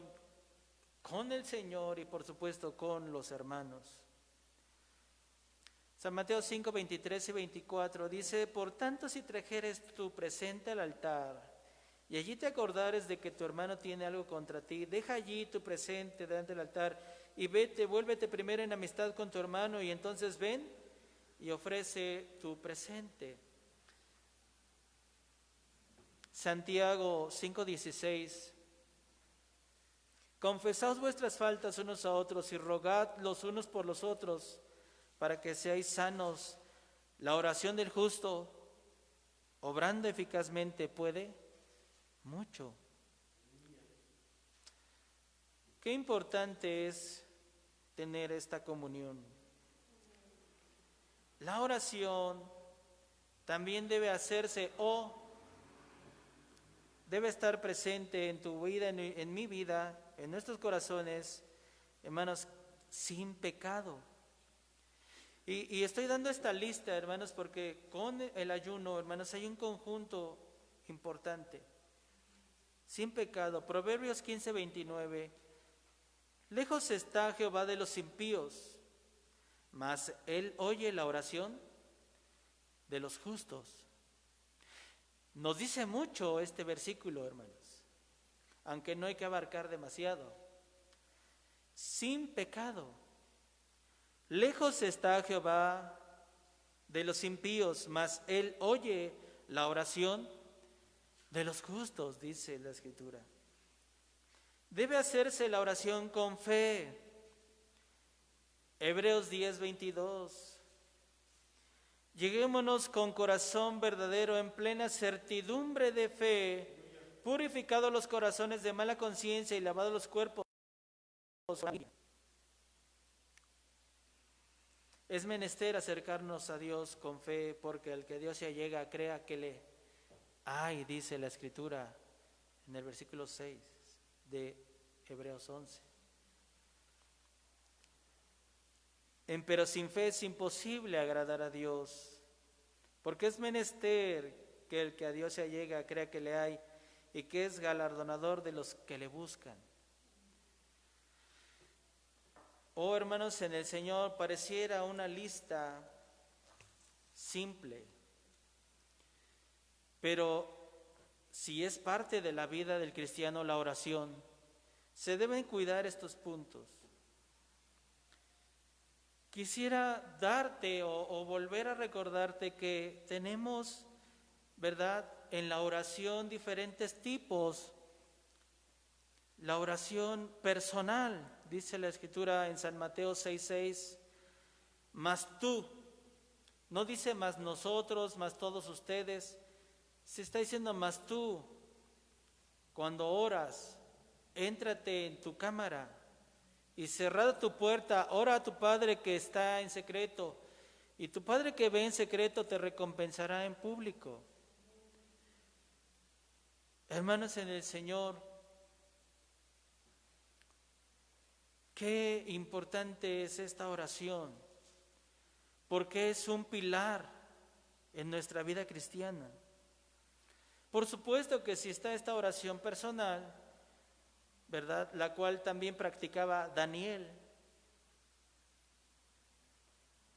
Speaker 1: con el Señor y por supuesto con los hermanos. San Mateo 5:23 y 24 dice: por tanto, si trajeres tu presente al altar y allí te acordares de que tu hermano tiene algo contra ti, deja allí tu presente delante del altar y vete, vuélvete primero en amistad con tu hermano y entonces ven y ofrece tu presente. Santiago 5:16. Confesaos vuestras faltas unos a otros y rogad los unos por los otros para que seáis sanos. La oración del justo, obrando eficazmente, puede mucho. Qué importante es tener esta comunión. La oración también debe hacerse o debe estar presente en tu vida, en mi vida, en nuestros corazones, hermanos, sin pecado. Y estoy dando esta lista, hermanos, porque con el ayuno, hermanos, hay un conjunto importante. Sin pecado. Proverbios 15:29. Lejos está Jehová de los impíos, mas él oye la oración de los justos. Nos dice mucho este versículo, hermanos, aunque no hay que abarcar demasiado. Sin pecado. Lejos está Jehová de los impíos, mas él oye la oración de los justos, dice la Escritura. Debe hacerse la oración con fe. Hebreos 10:22. Lleguémonos con corazón verdadero en plena certidumbre de fe, purificados los corazones de mala conciencia y lavados los cuerpos. Es menester acercarnos a Dios con fe, porque al que Dios se allega, crea que le hay, dice la Escritura en el versículo 6 de Hebreos 11. Pero sin fe es imposible agradar a Dios, porque es menester que el que a Dios se allega, crea que le hay y que es galardonador de los que le buscan. Oh, hermanos, en el Señor pareciera una lista simple, pero si es parte de la vida del cristiano la oración, se deben cuidar estos puntos. Quisiera darte o volver a recordarte que tenemos, ¿verdad?, en la oración diferentes tipos. La oración personal, dice la Escritura en San Mateo 6:6, mas tú, no dice más nosotros, más todos ustedes, se está diciendo más tú. Cuando oras, éntrate en tu cámara y cerrada tu puerta, ora a tu Padre que está en secreto, y tu Padre que ve en secreto te recompensará en público. Hermanos en el Señor, qué importante es esta oración, porque es un pilar en nuestra vida cristiana. Por supuesto que si está esta oración personal, ¿verdad?, la cual también practicaba Daniel,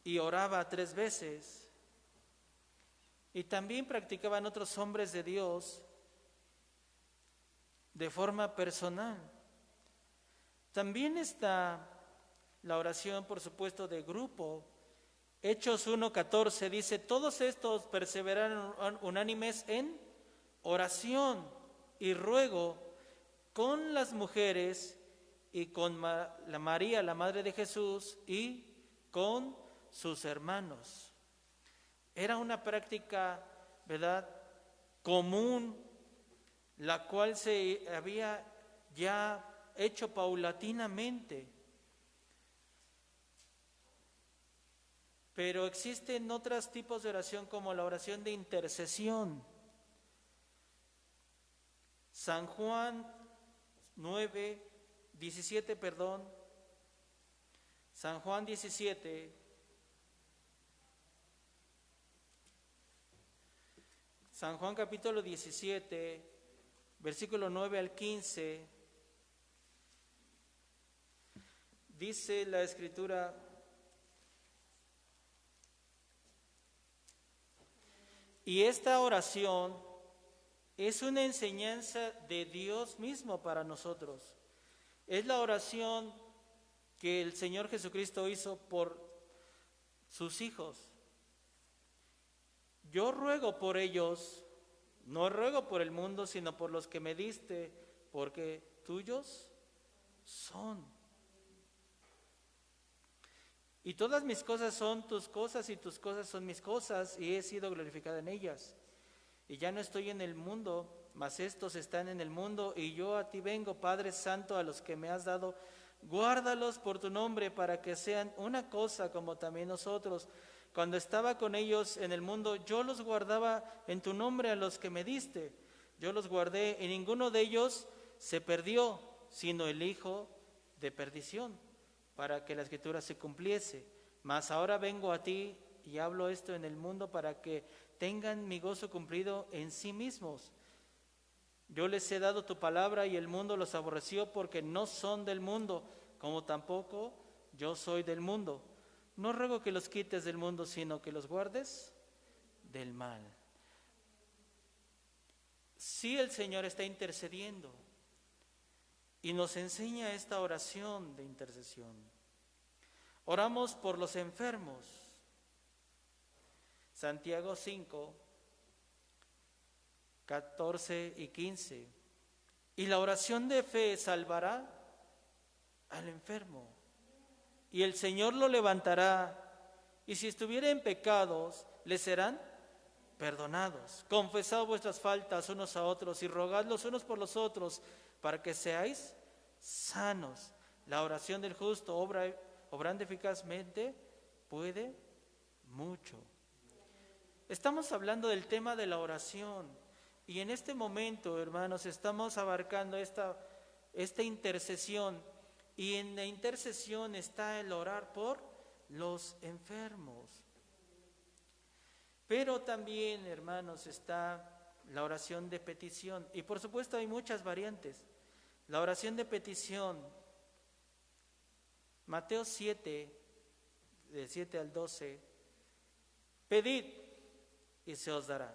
Speaker 1: y oraba 3 veces, y también practicaban otros hombres de Dios de forma personal. También está la oración, por supuesto, de grupo. Hechos 1:14 dice, todos estos perseveraron unánimes en oración y ruego con las mujeres y con la María, la madre de Jesús, y con sus hermanos. Era una práctica, ¿verdad?, común, la cual se había ya hecho paulatinamente. Pero existen otros tipos de oración como la oración de intercesión. San Juan 17, San Juan 17, San Juan capítulo 17, versículo 9 al 15, dice la Escritura: y esta oración es una enseñanza de Dios mismo para nosotros. Es la oración que el Señor Jesucristo hizo por sus hijos. Yo ruego por ellos, no ruego por el mundo, sino por los que me diste, porque tuyos son. Y todas mis cosas son tus cosas y tus cosas son mis cosas, y he sido glorificada en ellas. Y ya no estoy en el mundo, mas estos están en el mundo, y yo a ti vengo, Padre Santo, a los que me has dado, guárdalos por tu nombre, para que sean una cosa como también nosotros. Cuando estaba con ellos en el mundo, yo los guardaba en tu nombre a los que me diste. Yo los guardé, y ninguno de ellos se perdió, sino el hijo de perdición, para que la escritura se cumpliese. Mas ahora vengo a ti y hablo esto en el mundo para que tengan mi gozo cumplido en sí mismos. Yo les he dado tu palabra y el mundo los aborreció porque no son del mundo, como tampoco yo soy del mundo. No ruego que los quites del mundo, sino que los guardes del mal. Sí, el Señor está intercediendo y nos enseña esta oración de intercesión. Oramos por los enfermos. Santiago 5, 14 y 15. Y la oración de fe salvará al enfermo, y el Señor lo levantará, y si estuviera en pecados, le serán perdonados. Confesad vuestras faltas unos a otros y rogad los unos por los otros, para que seáis sanos. La oración del justo, obrando eficazmente, puede mucho. Estamos hablando del tema de la oración, y en este momento, hermanos, estamos abarcando esta intercesión, y en la intercesión está el orar por los enfermos. Pero también, hermanos, está la oración de petición, y por supuesto hay muchas variantes. La oración de petición, Mateo 7, del 7 al 12, pedid y se os dará,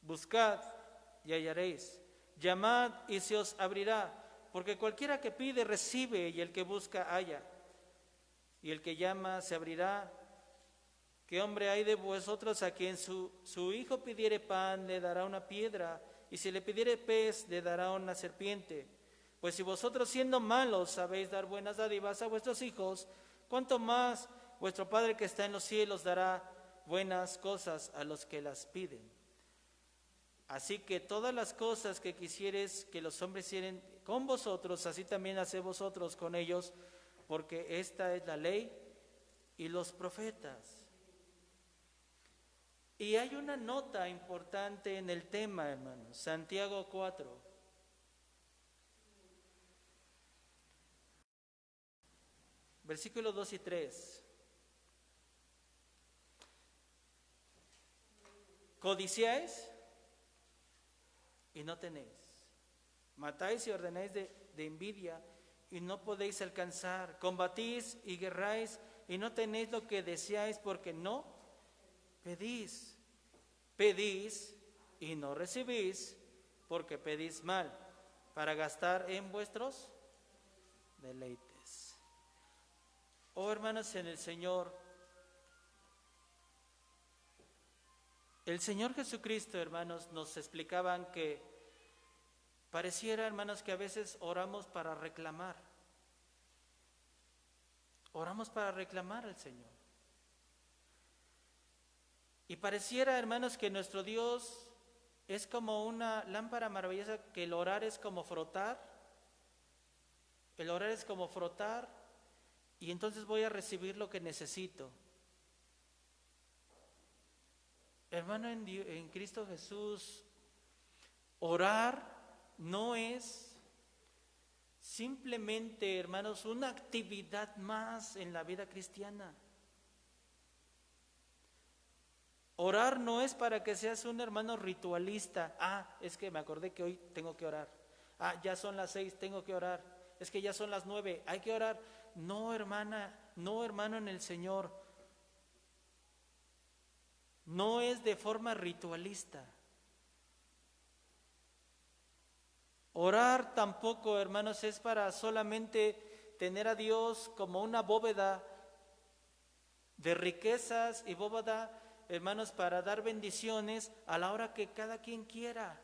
Speaker 1: buscad y hallaréis, llamad y se os abrirá, porque cualquiera que pide recibe, y el que busca halla, y el que llama se abrirá. ¿Qué hombre hay de vosotros a quien su hijo pidiere pan, le dará una piedra? Y si le pidiere pez, le dará una serpiente. Pues si vosotros, siendo malos, sabéis dar buenas dádivas a vuestros hijos, ¿cuánto más vuestro Padre que está en los cielos dará buenas cosas a los que las piden? Así que todas las cosas que quisieres que los hombres hicieran con vosotros, así también haced vosotros con ellos, porque esta es la ley y los profetas. Y hay una nota importante en el tema, hermanos. Santiago 4. Versículos 2 y 3. Codiciáis y no tenéis. Matáis y ordenáis de envidia y no podéis alcanzar. Combatís y guerráis y no tenéis lo que deseáis porque no pedís. Pedís y no recibís porque pedís mal, para gastar en vuestros deleites. Oh, hermanos en el Señor, el Señor Jesucristo, hermanos, nos explicaban que pareciera, hermanos, que a veces oramos para reclamar. Oramos para reclamar al Señor. Y pareciera, hermanos, que nuestro Dios es como una lámpara maravillosa, que el orar es como frotar. El orar es como frotar, y entonces voy a recibir lo que necesito. Hermano, en Cristo Jesús, orar no es simplemente, hermanos, una actividad más en la vida cristiana. Orar no es para que seas un hermano ritualista. Es que me acordé que hoy tengo que orar. Ya son las 6, tengo que orar. Es que ya son las 9, hay que orar. No, hermana, no, hermano en el Señor. No es de forma ritualista. Orar tampoco, hermanos, es para solamente tener a Dios como una bóveda de riquezas y bóveda, hermanos, para dar bendiciones a la hora que cada quien quiera.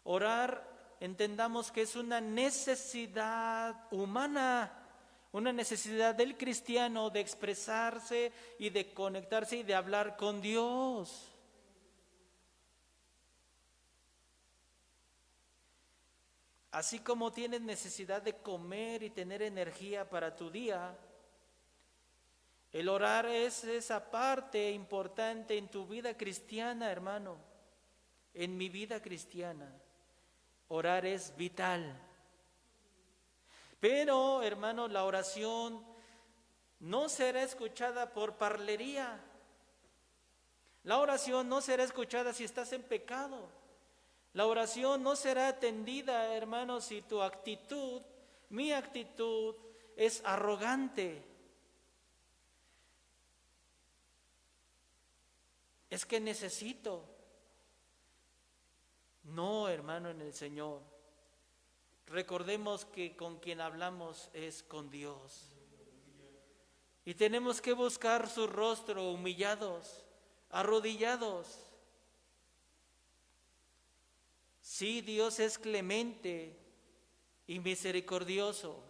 Speaker 1: Orar, entendamos que es una necesidad humana, una necesidad del cristiano de expresarse y de conectarse y de hablar con Dios. Así como tienes necesidad de comer y tener energía para tu día, el orar es esa parte importante en tu vida cristiana, hermano, en mi vida cristiana. Orar es vital. Pero, hermano, la oración no será escuchada por parlería. La oración no será escuchada si estás en pecado. La oración no será atendida, hermano, si tu actitud, mi actitud, es arrogante. Es que necesito. No, hermano, en el Señor. Recordemos que con quien hablamos es con Dios. Y tenemos que buscar su rostro humillados, arrodillados. Sí, Dios es clemente y misericordioso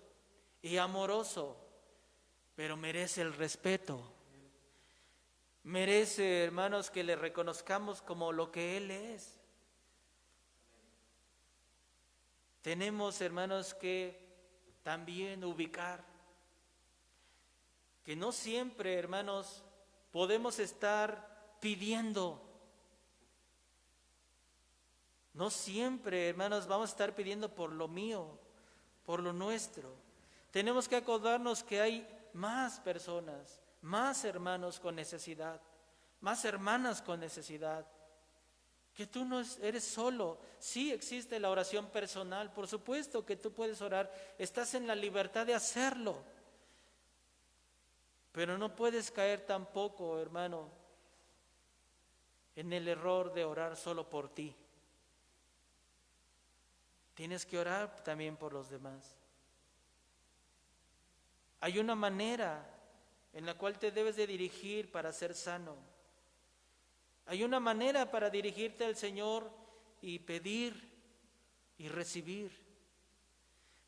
Speaker 1: y amoroso, pero merece el respeto. Merece, hermanos, que le reconozcamos como lo que Él es. Tenemos, hermanos, que también ubicar que no siempre, hermanos, podemos estar pidiendo. No siempre, hermanos, vamos a estar pidiendo por lo mío, por lo nuestro. Tenemos que acordarnos que hay más personas, más hermanos con necesidad, más hermanas con necesidad. Que tú no eres solo. Sí existe la oración personal, por supuesto que tú puedes orar, estás en la libertad de hacerlo. Pero no puedes caer tampoco, hermano, en el error de orar solo por ti. Tienes que orar también por los demás. Hay una manera en la cual te debes de dirigir para ser sano. Hay una manera para dirigirte al Señor y pedir y recibir.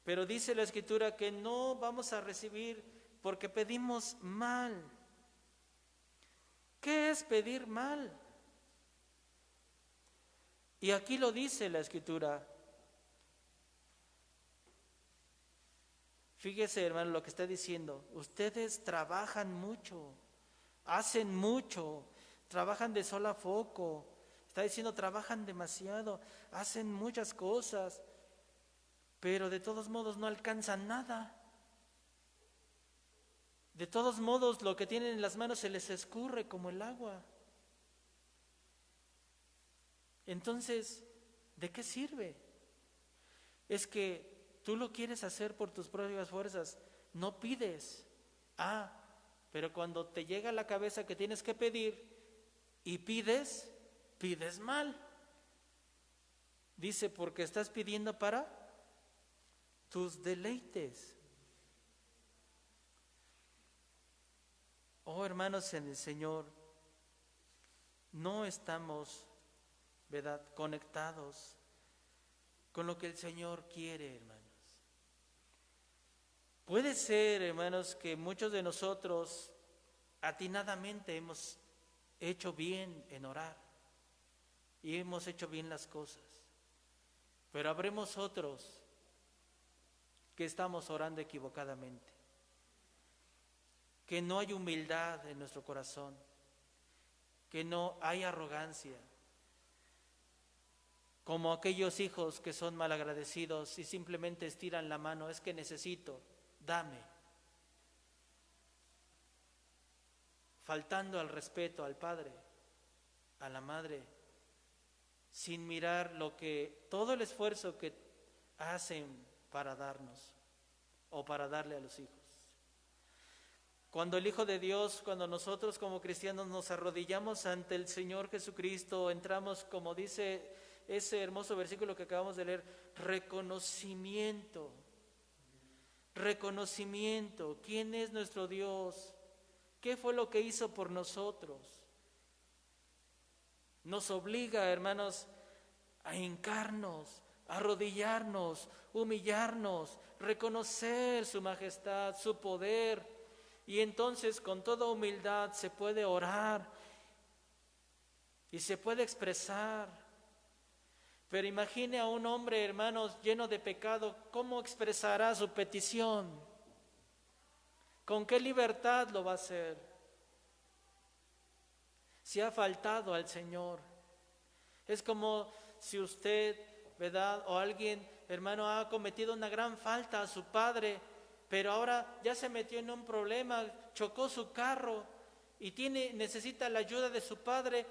Speaker 1: Pero dice la Escritura que no vamos a recibir porque pedimos mal. ¿Qué es pedir mal? Y aquí lo dice la Escritura. Fíjese, hermano, lo que está diciendo. Ustedes trabajan mucho, hacen mucho, trabajan de sol a foco. Está diciendo, trabajan demasiado, hacen muchas cosas, pero de todos modos no alcanzan nada. De todos modos, lo que tienen en las manos se les escurre como el agua. Entonces, ¿de qué sirve? Es que tú lo quieres hacer por tus propias fuerzas, no pides. Pero cuando te llega a la cabeza que tienes que pedir y pides, pides mal. Dice, porque estás pidiendo para tus deleites. Oh, hermanos en el Señor, no estamos, ¿verdad?, conectados con lo que el Señor quiere, hermanos. Puede ser, hermanos, que muchos de nosotros atinadamente hemos hecho bien en orar y hemos hecho bien las cosas, pero habremos otros que estamos orando equivocadamente, que no hay humildad en nuestro corazón, que no hay arrogancia, como aquellos hijos que son malagradecidos y simplemente estiran la mano, es que necesito, dame, faltando al respeto al padre, a la madre, sin mirar todo el esfuerzo que hacen para darnos o para darle a los hijos. Cuando el Hijo de Dios, cuando nosotros como cristianos nos arrodillamos ante el Señor Jesucristo, entramos, como dice ese hermoso versículo que acabamos de leer, reconocimiento. Reconocimiento, ¿quién es nuestro Dios? ¿Qué fue lo que hizo por nosotros? Nos obliga, hermanos, a hincarnos, a arrodillarnos, humillarnos, reconocer su majestad, su poder. Y entonces con toda humildad se puede orar y se puede expresar. Pero imagine a un hombre, hermanos, lleno de pecado, ¿cómo expresará su petición? ¿Con qué libertad lo va a hacer? Si ha faltado al Señor. Es como si usted, ¿verdad? O alguien, hermano, ha cometido una gran falta a su padre, pero ahora ya se metió en un problema, chocó su carro y necesita la ayuda de su padre,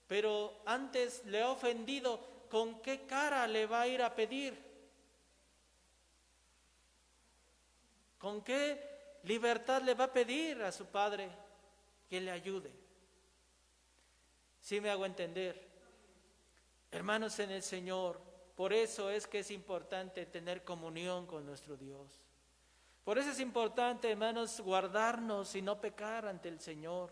Speaker 1: pero antes le ha ofendido. ¿Con qué cara le va a ir a pedir? ¿Con qué libertad le va a pedir a su padre que le ayude? ¿Sí me hago entender? Hermanos en el Señor, por eso es que es importante tener comunión con nuestro Dios. Por eso es importante, hermanos, guardarnos y no pecar ante el Señor.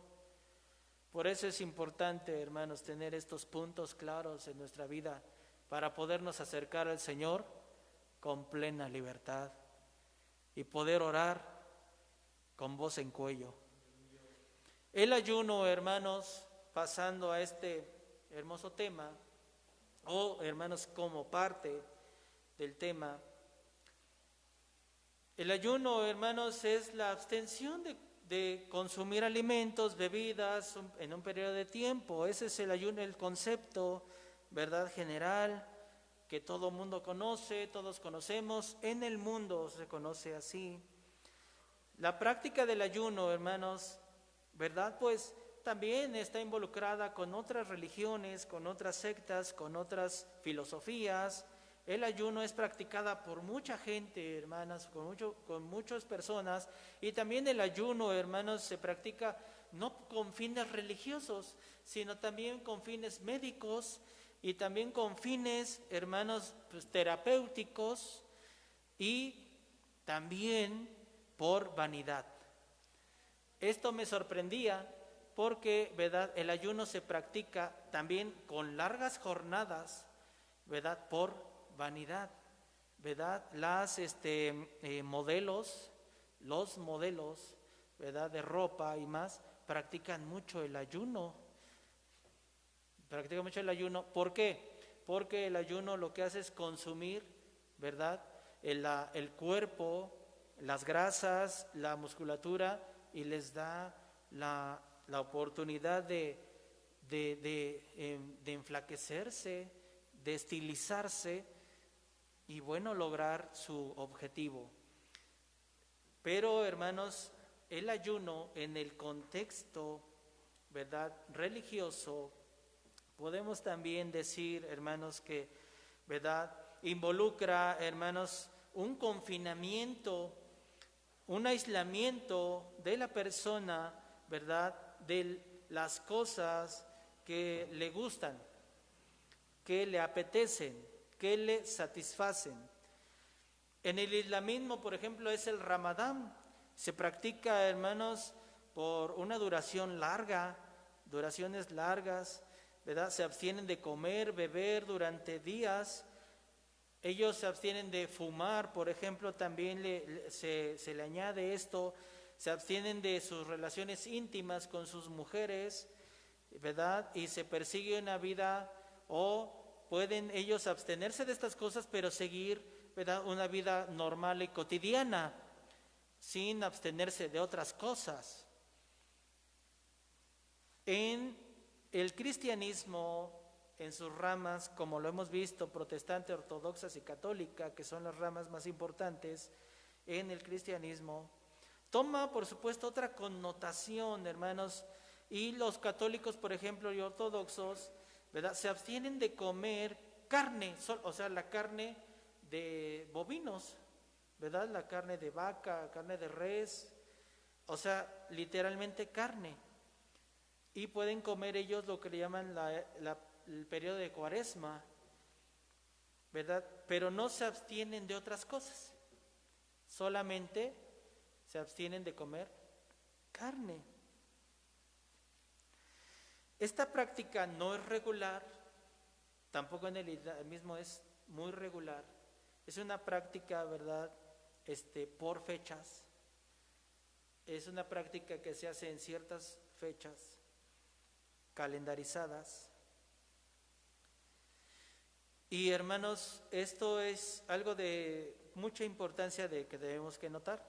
Speaker 1: Por eso es importante, hermanos, tener estos puntos claros en nuestra vida para podernos acercar al Señor con plena libertad y poder orar con voz en cuello. El ayuno, hermanos, pasando a este hermoso tema, o hermanos, como parte del tema, el ayuno, hermanos, es la abstención de consumir alimentos, bebidas en un periodo de tiempo. Ese es el ayuno, el concepto, verdad, general, que todo mundo conoce, todos conocemos, en el mundo se conoce así. La práctica del ayuno, hermanos, verdad, pues también está involucrada con otras religiones, con otras sectas, con otras filosofías. El ayuno es practicada por mucha gente, hermanas, con muchas personas, y también el ayuno, hermanos, se practica no con fines religiosos, sino también con fines médicos y también con fines, hermanos, pues, terapéuticos y también por vanidad. Esto me sorprendía porque, ¿verdad?, el ayuno se practica también con largas jornadas, ¿verdad?, por vanidad, ¿verdad? Los modelos, ¿verdad?, de ropa y más, practican mucho el ayuno. ¿Por qué? Porque el ayuno lo que hace es consumir, ¿verdad?, el cuerpo, las grasas, la musculatura, y les da la oportunidad de enflaquecerse, de estilizarse y, bueno, lograr su objetivo. Pero, hermanos, el ayuno en el contexto, ¿verdad?, religioso, podemos también decir, hermanos, que, ¿verdad?, involucra, hermanos, un confinamiento, un aislamiento de la persona, ¿verdad?, de las cosas que le gustan, que le apetecen, que le satisfacen. En el islamismo, por ejemplo, es el Ramadán. Se practica, hermanos, por una duraciones largas, ¿verdad? Se abstienen de comer, beber durante días. Ellos se abstienen de fumar, por ejemplo, también se le añade esto. Se abstienen de sus relaciones íntimas con sus mujeres, ¿verdad? Y se persigue una vida, o pueden ellos abstenerse de estas cosas, pero seguir, ¿verdad?, una vida normal y cotidiana, sin abstenerse de otras cosas. En el cristianismo, en sus ramas, como lo hemos visto, protestante, ortodoxas y católica, que son las ramas más importantes en el cristianismo, toma, por supuesto, otra connotación, hermanos, y los católicos, por ejemplo, y ortodoxos, ¿verdad?, se abstienen de comer carne, o sea, la carne de bovinos, ¿verdad?, la carne de vaca, carne de res, o sea, literalmente carne. Y pueden comer ellos lo que le llaman el periodo de Cuaresma, ¿verdad? Pero no se abstienen de otras cosas, solamente se abstienen de comer carne. Esta práctica no es regular, tampoco en el islamismo es muy regular. Es una práctica, ¿verdad? Por fechas. Es una práctica que se hace en ciertas fechas calendarizadas. Y hermanos, esto es algo de mucha importancia que debemos que notar.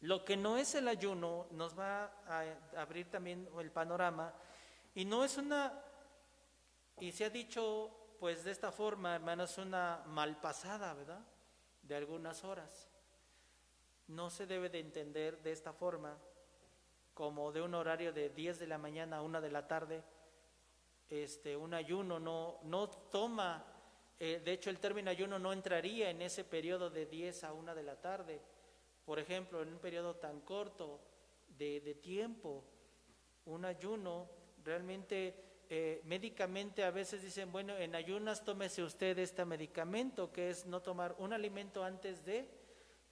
Speaker 1: Lo que no es el ayuno nos va a abrir también el panorama, y no es y se ha dicho pues de esta forma, hermanos, una malpasada, ¿verdad? De algunas horas. No se debe de entender de esta forma, como de un horario de 10 de la mañana a 1 de la tarde. Un ayuno no toma, de hecho el término ayuno no entraría en ese periodo de 10 a 1 de la tarde. Por ejemplo, en un periodo tan corto de tiempo, un ayuno realmente, médicamente a veces dicen, bueno, en ayunas tómese usted este medicamento, que es no tomar un alimento antes de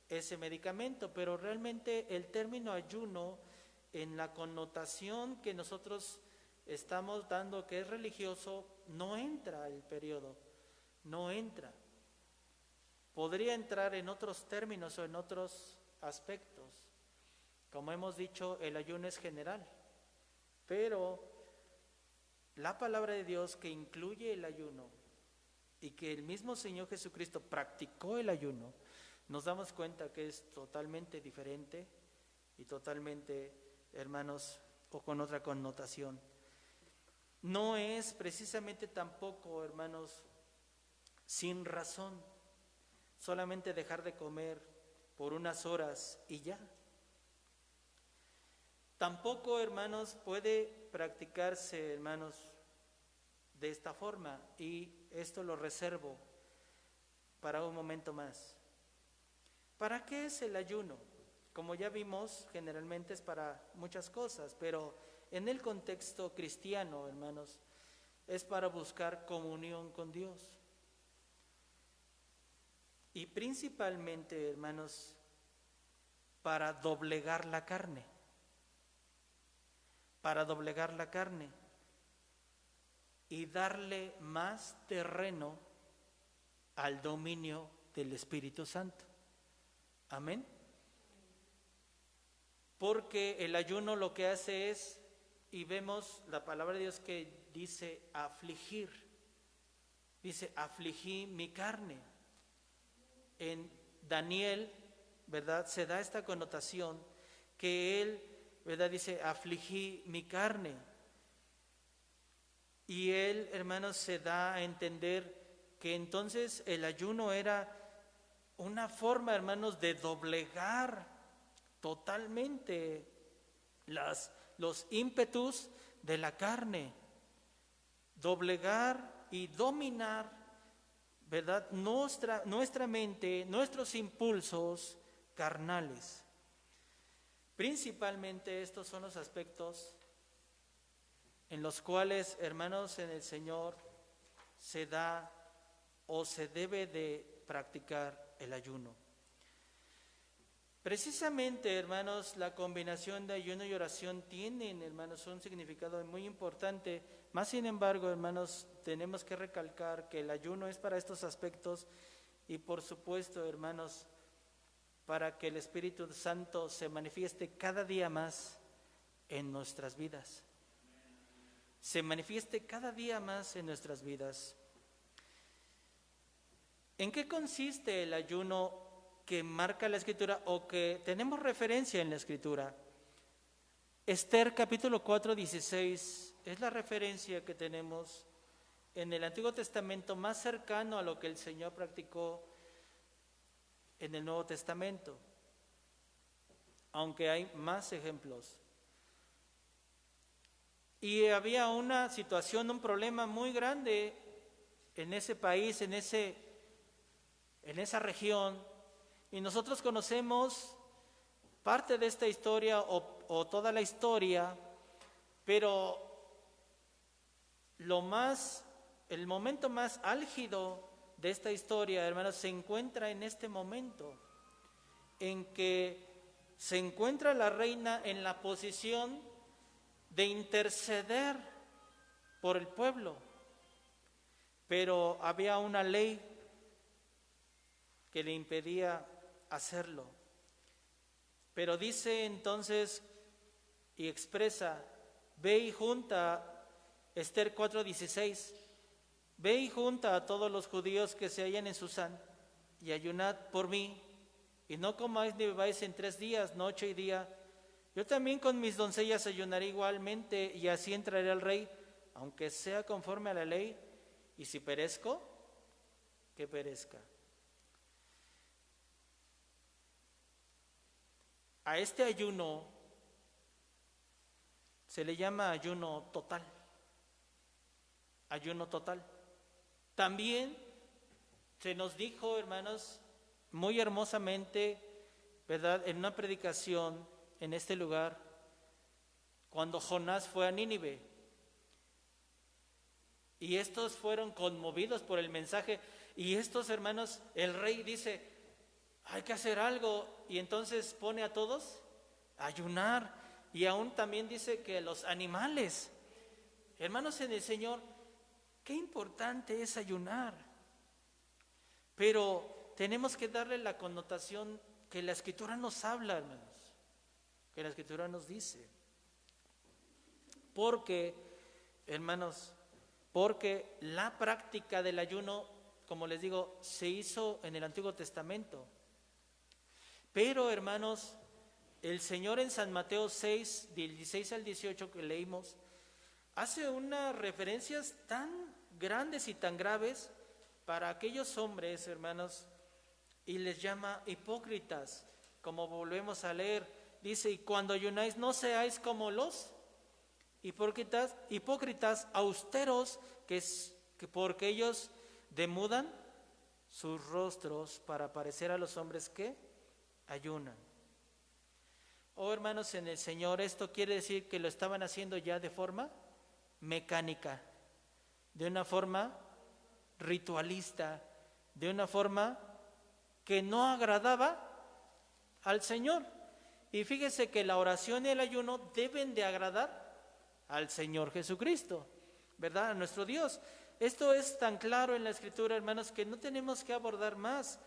Speaker 1: ese medicamento, pero realmente el término ayuno, en la connotación que nosotros estamos dando, que es religioso, no entra el periodo, no entra. Podría entrar en otros términos o en otros aspectos. Como hemos dicho, el ayuno es general, pero la palabra de Dios, que incluye el ayuno y que el mismo Señor Jesucristo practicó el ayuno, nos damos cuenta que es totalmente diferente y totalmente, hermanos, o con otra connotación. No es precisamente tampoco, hermanos, sin razón, solamente dejar de comer por unas horas y ya. Tampoco, hermanos, puede practicarse, hermanos, de esta forma, y esto lo reservo para un momento más. ¿Para qué es el ayuno? Como ya vimos, generalmente es para muchas cosas, pero en el contexto cristiano, hermanos, es para buscar comunión con Dios. Y principalmente, hermanos, para doblegar la carne. Para doblegar la carne y darle más terreno al dominio del Espíritu Santo. Amén. Porque el ayuno lo que hace es, y vemos la palabra de Dios que dice afligir. Dice, afligí mi carne. En Daniel, ¿verdad? Se da esta connotación que él, ¿verdad? Dice, afligí mi carne. Y él, hermanos, se da a entender que entonces el ayuno era una forma, hermanos, de doblegar totalmente los ímpetus de la carne, doblegar y dominar, ¿verdad? Nuestra mente, nuestros impulsos carnales. Principalmente estos son los aspectos en los cuales, hermanos, en el Señor se da o se debe de practicar el ayuno. Precisamente, hermanos, la combinación de ayuno y oración tienen, hermanos, un significado muy importante. Más sin embargo, hermanos, tenemos que recalcar que el ayuno es para estos aspectos y, por supuesto, hermanos, para que el Espíritu Santo se manifieste cada día más en nuestras vidas. Se manifieste cada día más en nuestras vidas. ¿En qué consiste el ayuno que marca la Escritura o que tenemos referencia en la Escritura? Esther capítulo 4, 16 es la referencia que tenemos en el Antiguo Testamento más cercano a lo que el Señor practicó en el Nuevo Testamento, aunque hay más ejemplos. Y había una situación, un problema muy grande en ese país, en esa región, y nosotros conocemos parte de esta historia o toda la historia, pero lo más el momento más álgido de esta historia, hermanos, se encuentra en este momento en que se encuentra la reina en la posición de interceder por el pueblo, pero había una ley que le impedía hacerlo. Pero dice entonces y expresa, ve y junta, Esther 4:16, ve y junta a todos los judíos que se hallan en Susán y ayunad por mí, y no comáis ni bebáis en 3 días, noche y día. Yo también con mis doncellas ayunaré igualmente, y así entraré al rey, aunque sea conforme a la ley, y si perezco, que perezca. A este ayuno se le llama ayuno total. Ayuno total. También se nos dijo, hermanos, muy hermosamente, ¿verdad?, en una predicación en este lugar, cuando Jonás fue a Nínive. Y estos fueron conmovidos por el mensaje. Y estos hermanos, el rey dice, hay que hacer algo. Y entonces pone a todos a ayunar. Y aún también dice que los animales. Hermanos en el Señor, qué importante es ayunar. Pero tenemos que darle la connotación que la Escritura nos habla, hermanos. Que la Escritura nos dice. Porque, hermanos, porque la práctica del ayuno, como les digo, se hizo en el Antiguo Testamento. Pero, hermanos, el Señor en San Mateo 6, del 16 al 18 que leímos, hace unas referencias tan grandes y tan graves para aquellos hombres, hermanos, y les llama hipócritas, como volvemos a leer. Dice, y cuando ayunáis no seáis como los hipócritas austeros, que porque ellos demudan sus rostros para parecer a los hombres que ayunan. Oh, hermanos en el Señor, esto quiere decir que lo estaban haciendo ya de forma mecánica, de una forma ritualista, de una forma que no agradaba al Señor. Y fíjese que la oración y el ayuno deben de agradar al Señor Jesucristo, ¿verdad? A nuestro Dios. Esto es tan claro en la Escritura, hermanos, que no tenemos que abordar más.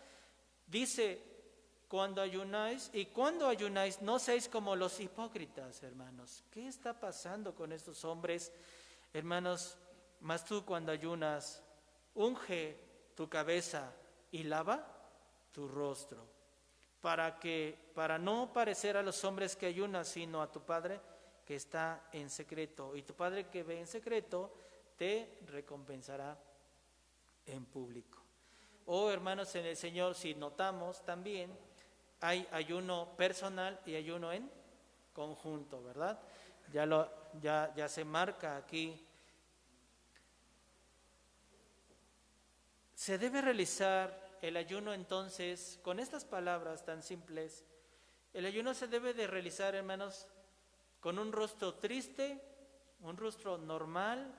Speaker 1: Dice, cuando ayunáis no seáis como los hipócritas, hermanos. ¿Qué está pasando con estos hombres, hermanos? Mas tú cuando ayunas, unge tu cabeza y lava tu rostro, para no parecer a los hombres que ayunan, sino a tu Padre que está en secreto. Y tu Padre que ve en secreto te recompensará en público. Oh, hermanos en el Señor, si notamos también, hay ayuno personal y ayuno en conjunto, ¿verdad? Ya se marca aquí. Se debe realizar el ayuno entonces con estas palabras tan simples. El ayuno se debe de realizar, hermanos, con un rostro triste, un rostro normal,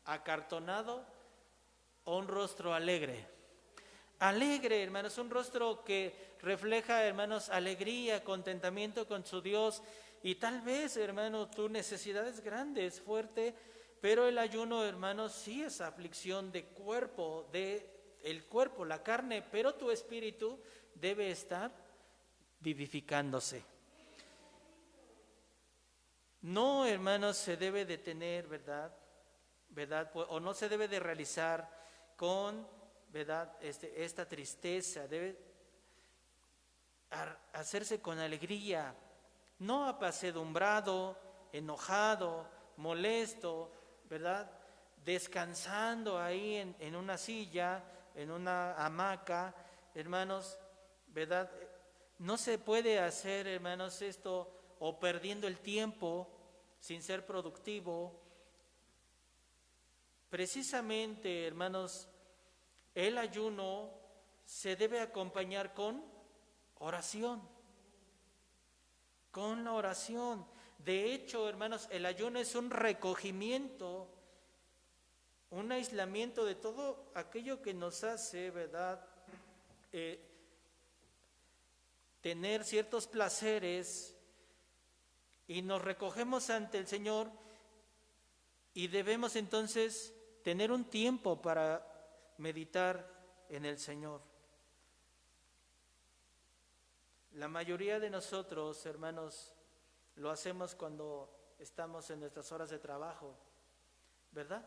Speaker 1: acartonado, o un rostro alegre. Alegre, hermanos, un rostro que refleja, hermanos, alegría, contentamiento con su Dios. Y tal vez, hermano, tu necesidad es grande, es fuerte, pero el ayuno, hermanos, sí es aflicción de cuerpo, el cuerpo, la carne, pero tu espíritu debe estar vivificándose. No, hermanos, se debe de tener, ¿verdad? O no se debe de realizar con, ¿verdad?, esta tristeza. Debe hacerse con alegría, no apesadumbrado, enojado, molesto, ¿verdad?, descansando ahí en una silla, en una hamaca, hermanos, ¿verdad? No se puede hacer, hermanos, esto o perdiendo el tiempo sin ser productivo. Precisamente, hermanos, el ayuno se debe acompañar con oración, con la oración. De hecho, hermanos, el ayuno es un recogimiento un aislamiento de todo aquello que nos hace, ¿verdad?, tener ciertos placeres, y nos recogemos ante el Señor y debemos entonces tener un tiempo para meditar en el Señor. La mayoría de nosotros, hermanos, lo hacemos cuando estamos en nuestras horas de trabajo, ¿verdad?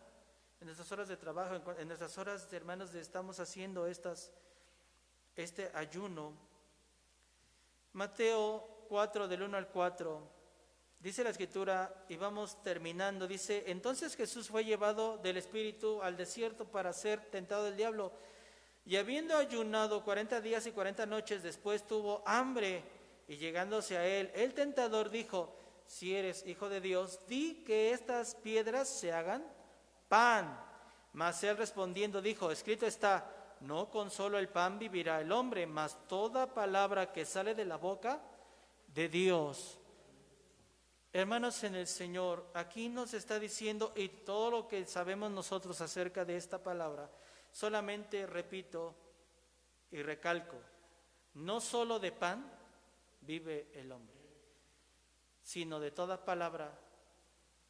Speaker 1: En nuestras horas de trabajo, en nuestras horas, hermanos, estamos haciendo este ayuno. Mateo 4, del 1 al 4, dice la Escritura, y vamos terminando, dice: entonces Jesús fue llevado del Espíritu al desierto para ser tentado del diablo, y habiendo ayunado 40 días y 40 noches, después tuvo hambre, y llegándose a él, el tentador dijo: si eres hijo de Dios, di que estas piedras se hagan pan. Mas él respondiendo dijo: escrito está, no con solo el pan vivirá el hombre, mas toda palabra que sale de la boca de Dios. Hermanos en el Señor, aquí nos está diciendo, y todo lo que sabemos nosotros acerca de esta palabra, solamente repito y recalco, no solo de pan vive el hombre, sino de toda palabra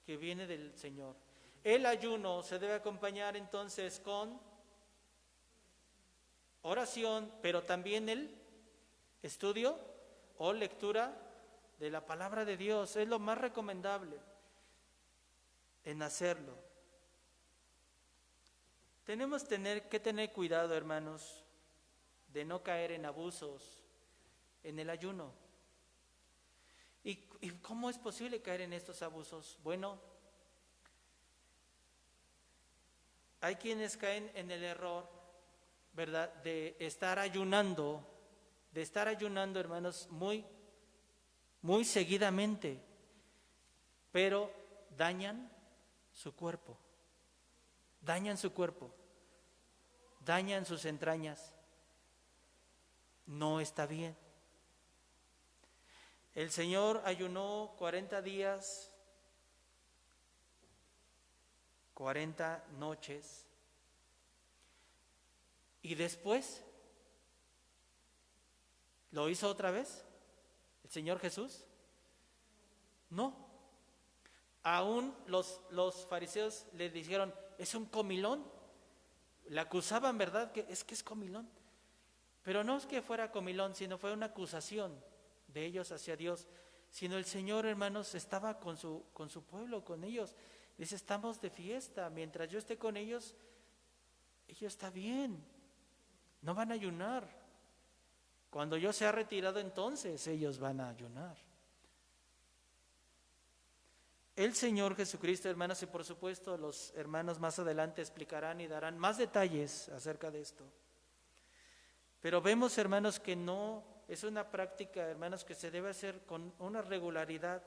Speaker 1: que viene del Señor. El ayuno se debe acompañar entonces con oración, pero también el estudio o lectura de la palabra de Dios. Es lo más recomendable en hacerlo. Tenemos que tener cuidado, hermanos, de no caer en abusos en el ayuno. ¿Y cómo es posible caer en estos abusos? Bueno, hay quienes caen en el error, ¿verdad?, de estar ayunando, hermanos, muy seguidamente, pero dañan su cuerpo, dañan sus entrañas. No está bien. El Señor ayunó 40 días, 40 noches, y después ¿lo hizo otra vez el Señor Jesús? No. Aún los fariseos le dijeron: es un comilón. Le acusaban, ¿verdad?, que es comilón. Pero no es que fuera comilón, sino fue una acusación de ellos hacia Dios. Sino el Señor, hermanos, estaba con su pueblo, con ellos. Dice: estamos de fiesta, mientras yo esté con ellos está bien, no van a ayunar. Cuando yo sea retirado, entonces ellos van a ayunar. El Señor Jesucristo, hermanos, y por supuesto los hermanos más adelante explicarán y darán más detalles acerca de esto. Pero vemos, hermanos, que no es una práctica, hermanos, que se debe hacer con una regularidad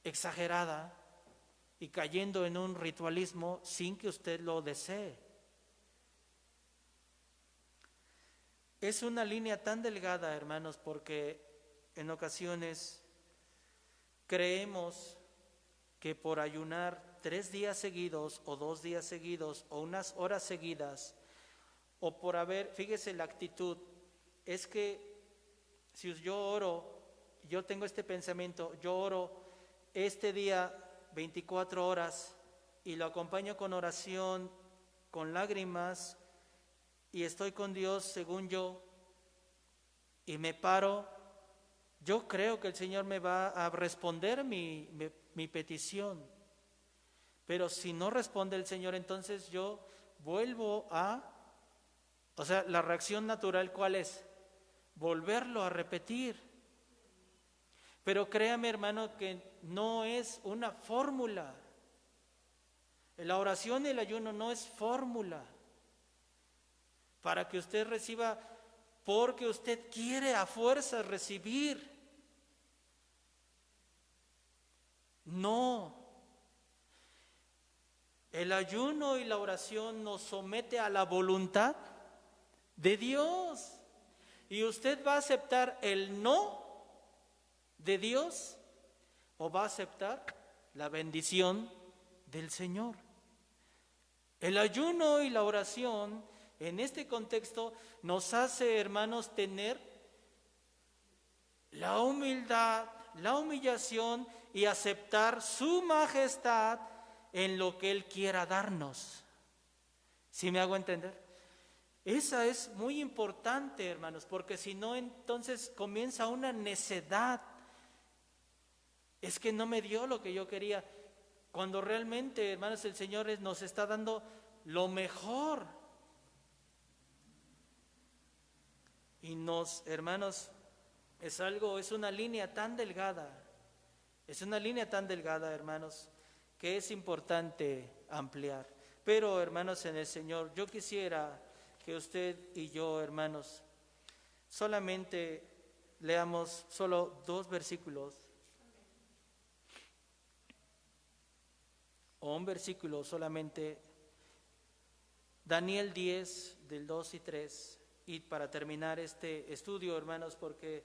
Speaker 1: exagerada y cayendo en un ritualismo sin que usted lo desee. Es una línea tan delgada, hermanos, porque en ocasiones creemos que por ayunar 3 días seguidos o 2 días seguidos o unas horas seguidas, o por fíjese la actitud, es que si yo oro, yo tengo este pensamiento, yo oro este día 24 horas y lo acompaño con oración, con lágrimas, y estoy con Dios según yo, y me paro, yo creo que el Señor me va a responder mi petición. Pero si no responde el Señor, entonces yo vuelvo la reacción natural, ¿cuál es? Volverlo a repetir. Pero créame, hermano, que no es una fórmula. La oración y el ayuno no es fórmula para que usted reciba porque usted quiere a fuerza recibir. No. El ayuno y la oración nos somete a la voluntad de Dios. Y usted va a aceptar el no de Dios o va a aceptar la bendición del Señor. El ayuno y la oración en este contexto nos hace, hermanos, tener la humildad, la humillación y aceptar su majestad en lo que Él quiera darnos. ¿Sí me hago entender? Esa es muy importante, hermanos, porque si no, entonces comienza una necedad. Es que no me dio lo que yo quería, cuando realmente, hermanos, el Señor nos está dando lo mejor. Y hermanos, es una línea tan delgada, hermanos, que es importante ampliar. Pero, hermanos, en el Señor, yo quisiera que usted y yo, hermanos, solamente leamos solo 2 versículos, o un versículo solamente, Daniel 10, del 2 y 3, y para terminar este estudio, hermanos, porque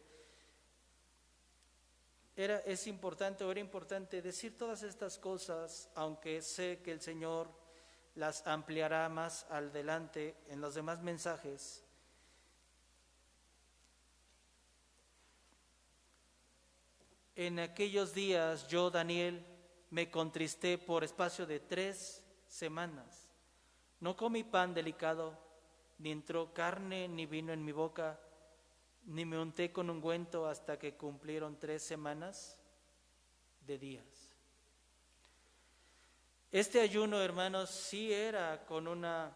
Speaker 1: era importante decir todas estas cosas, aunque sé que el Señor las ampliará más adelante en los demás mensajes. En aquellos días yo, Daniel, me contristé por espacio de 3 semanas. No comí pan delicado, ni entró carne ni vino en mi boca, ni me unté con ungüento hasta que cumplieron 3 semanas de días. Este ayuno, hermanos, sí era con una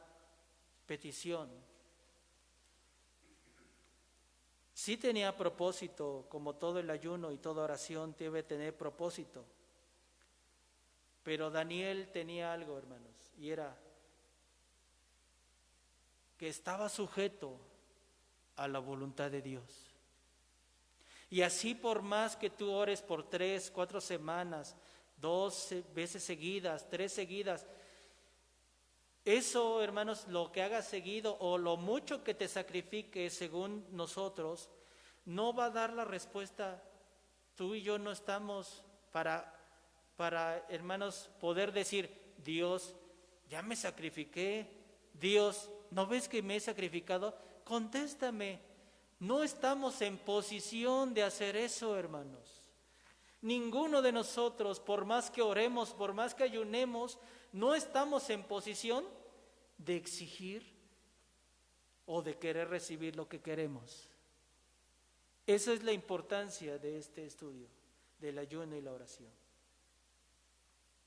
Speaker 1: petición. Sí tenía propósito, como todo el ayuno y toda oración debe tener propósito. Pero Daniel tenía algo, hermanos, y era que estaba sujeto a la voluntad de Dios. Y así, por más que tú ores por 3, 4 semanas, 2 veces seguidas, 3 seguidas, eso, hermanos, lo que hagas seguido o lo mucho que te sacrifiques según nosotros, no va a dar la respuesta. Tú y yo no estamos para hermanos, poder decir: Dios, ya me sacrifiqué. Dios, ¿no ves que me he sacrificado? Contéstame. No estamos en posición de hacer eso, hermanos. Ninguno de nosotros, por más que oremos, por más que ayunemos, no estamos en posición de exigir o de querer recibir lo que queremos. Esa es la importancia de este estudio, del ayuno y la oración.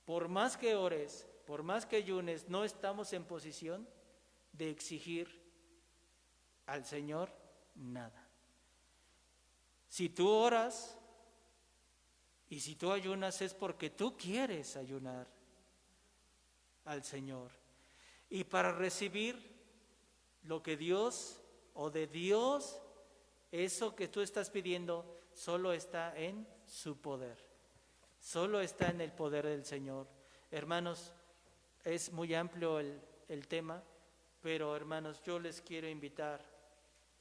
Speaker 1: Por más que ores, por más que ayunes, no estamos en posición de exigir al Señor nada. Si tú oras y si tú ayunas, es porque tú quieres ayunar al Señor. Y para recibir lo que Dios o de Dios, eso que tú estás pidiendo, solo está en su poder. Solo está en el poder del Señor. Hermanos, es muy amplio el tema, pero hermanos, yo les quiero invitar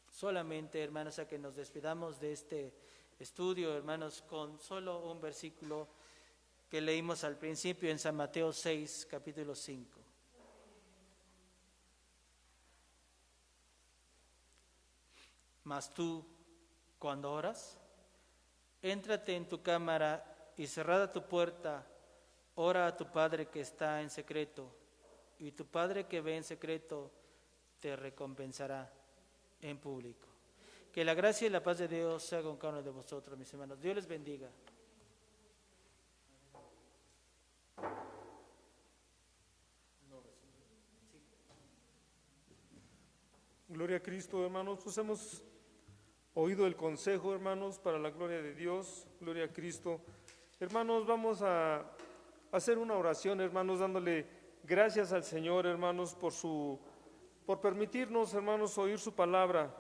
Speaker 1: solamente, hermanos, a que nos despidamos de este estudio, hermanos, con solo un versículo que leímos al principio en San Mateo 6, capítulo 5. Mas tú, cuando oras, éntrate en tu cámara y cerrada tu puerta, ora a tu Padre que está en secreto, y tu Padre que ve en secreto te recompensará en público. Que la gracia y la paz de Dios sea con cada uno de vosotros, mis hermanos. Dios les bendiga.
Speaker 2: Gloria a Cristo, hermanos. Pues hemos oído el consejo, hermanos, para la gloria de Dios. Gloria a Cristo. Hermanos, vamos a hacer una oración, hermanos, dándole gracias al Señor, hermanos, por permitirnos, hermanos, oír su palabra.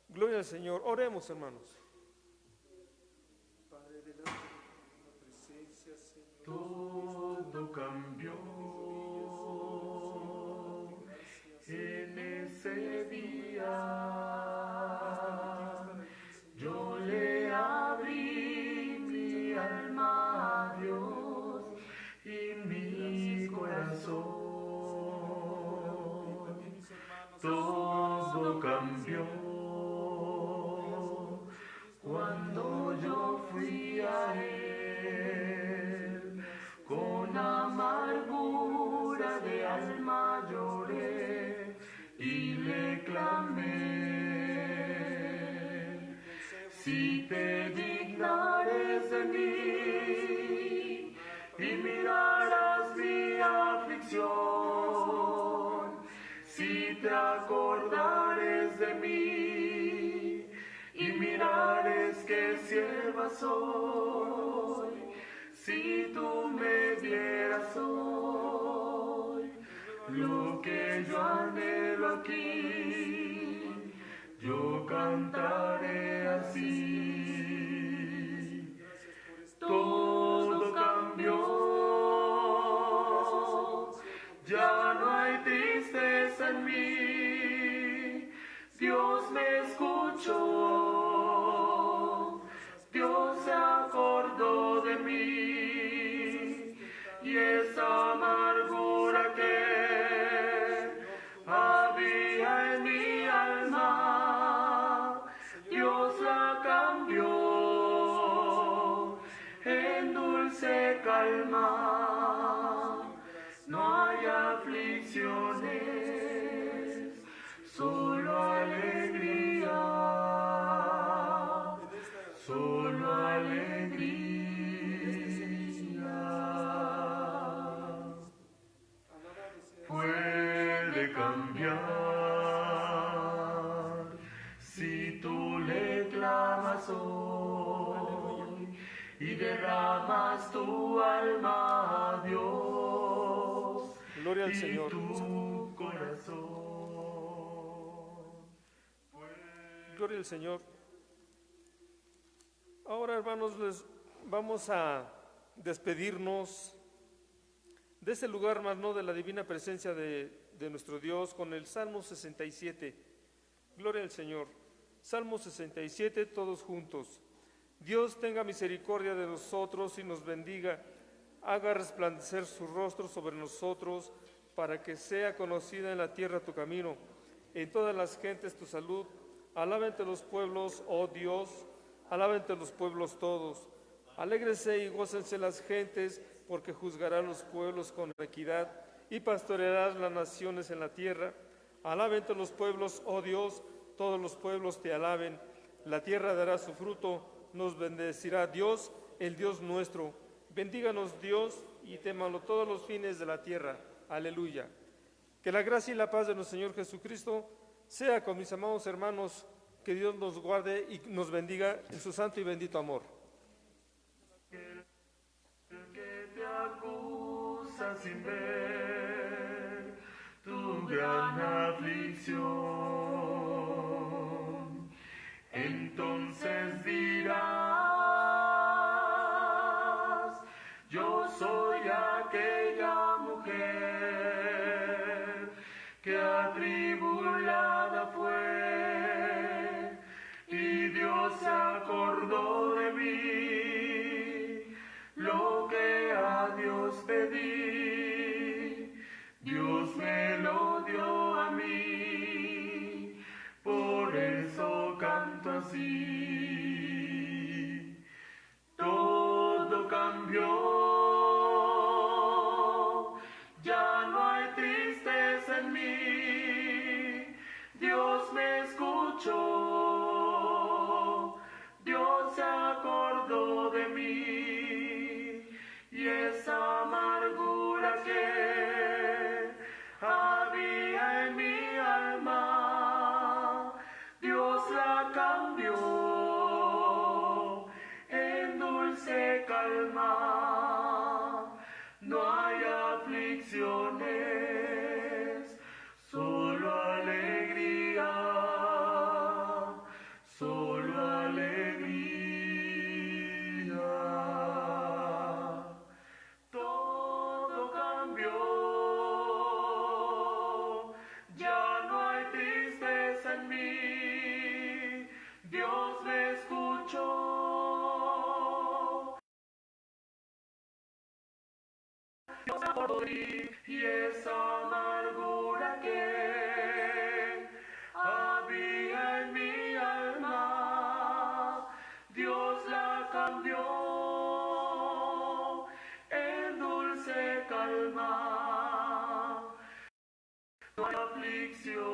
Speaker 2: Gloria al Señor. Oremos, hermanos. Padre, delante de tu presencia, Señor,
Speaker 3: todo cambió en ese día. Yo le abrí mi alma a Dios y mi corazón. todo cambió. Cuando yo fui a Él, con amargura de alma lloré y le clamé. Si te dignares de mí y mirarás mi aflicción, si te acordares de mí y mirares que sierva soy, si tú me dieras hoy lo que yo anhelo aquí, yo cantaré así. Todo cambió, ya no hay tristeza en mí, Dios me escuchó, Dios se acordó de mí, y esa amargura que había en mi alma, Dios la cambió en dulce calma. No hay aflicciones, solo alegría, solo alegría. Puede cambiar si tú le clamas hoy y derramas tu alma a Dios.
Speaker 2: Gloria al
Speaker 3: y
Speaker 2: Señor.
Speaker 3: Tu corazón.
Speaker 2: Gloria al Señor. Ahora, hermanos, les vamos a despedirnos de este lugar, más no de la divina presencia de nuestro Dios, con el Salmo 67. Gloria al Señor. Salmo 67, todos juntos. Dios tenga misericordia de nosotros y nos bendiga, haga resplandecer su rostro sobre nosotros, para que sea conocida en la tierra tu camino, en todas las gentes tu salud. Alábente los pueblos, oh Dios, alábente los pueblos todos. Alégrese y gócense las gentes, porque juzgará los pueblos con equidad y pastorearás las naciones en la tierra. Alábente los pueblos, oh Dios, todos los pueblos te alaben. La tierra dará su fruto, nos bendecirá Dios, el Dios nuestro. Bendíganos Dios y témalo todos los fines de la tierra. Aleluya. Que la gracia y la paz de nuestro Señor Jesucristo sea con mis amados hermanos. Que Dios nos guarde y nos bendiga en su santo y bendito amor.
Speaker 3: El que te acusa sin ver tu gran aflicción, entonces dirás: yo soy aquella mujer que atribulada fue, y Dios se acordó de mí. Lo que a Dios pedí, Dios me lo dio a mí. Por eso canto así. Todo cambió, ya no hay tristeza en mí. Dios me escuchó, Dios se acordó de mí, y esa amargura que había en mi alma, Dios la cambió en dulce calma. No hay aflicciones, solo alegría, solo alegría. Todo cambió, ya no hay tristeza en mí. Dios me escuchó, Dios me acordó de mí, y esa amargura que aflicción.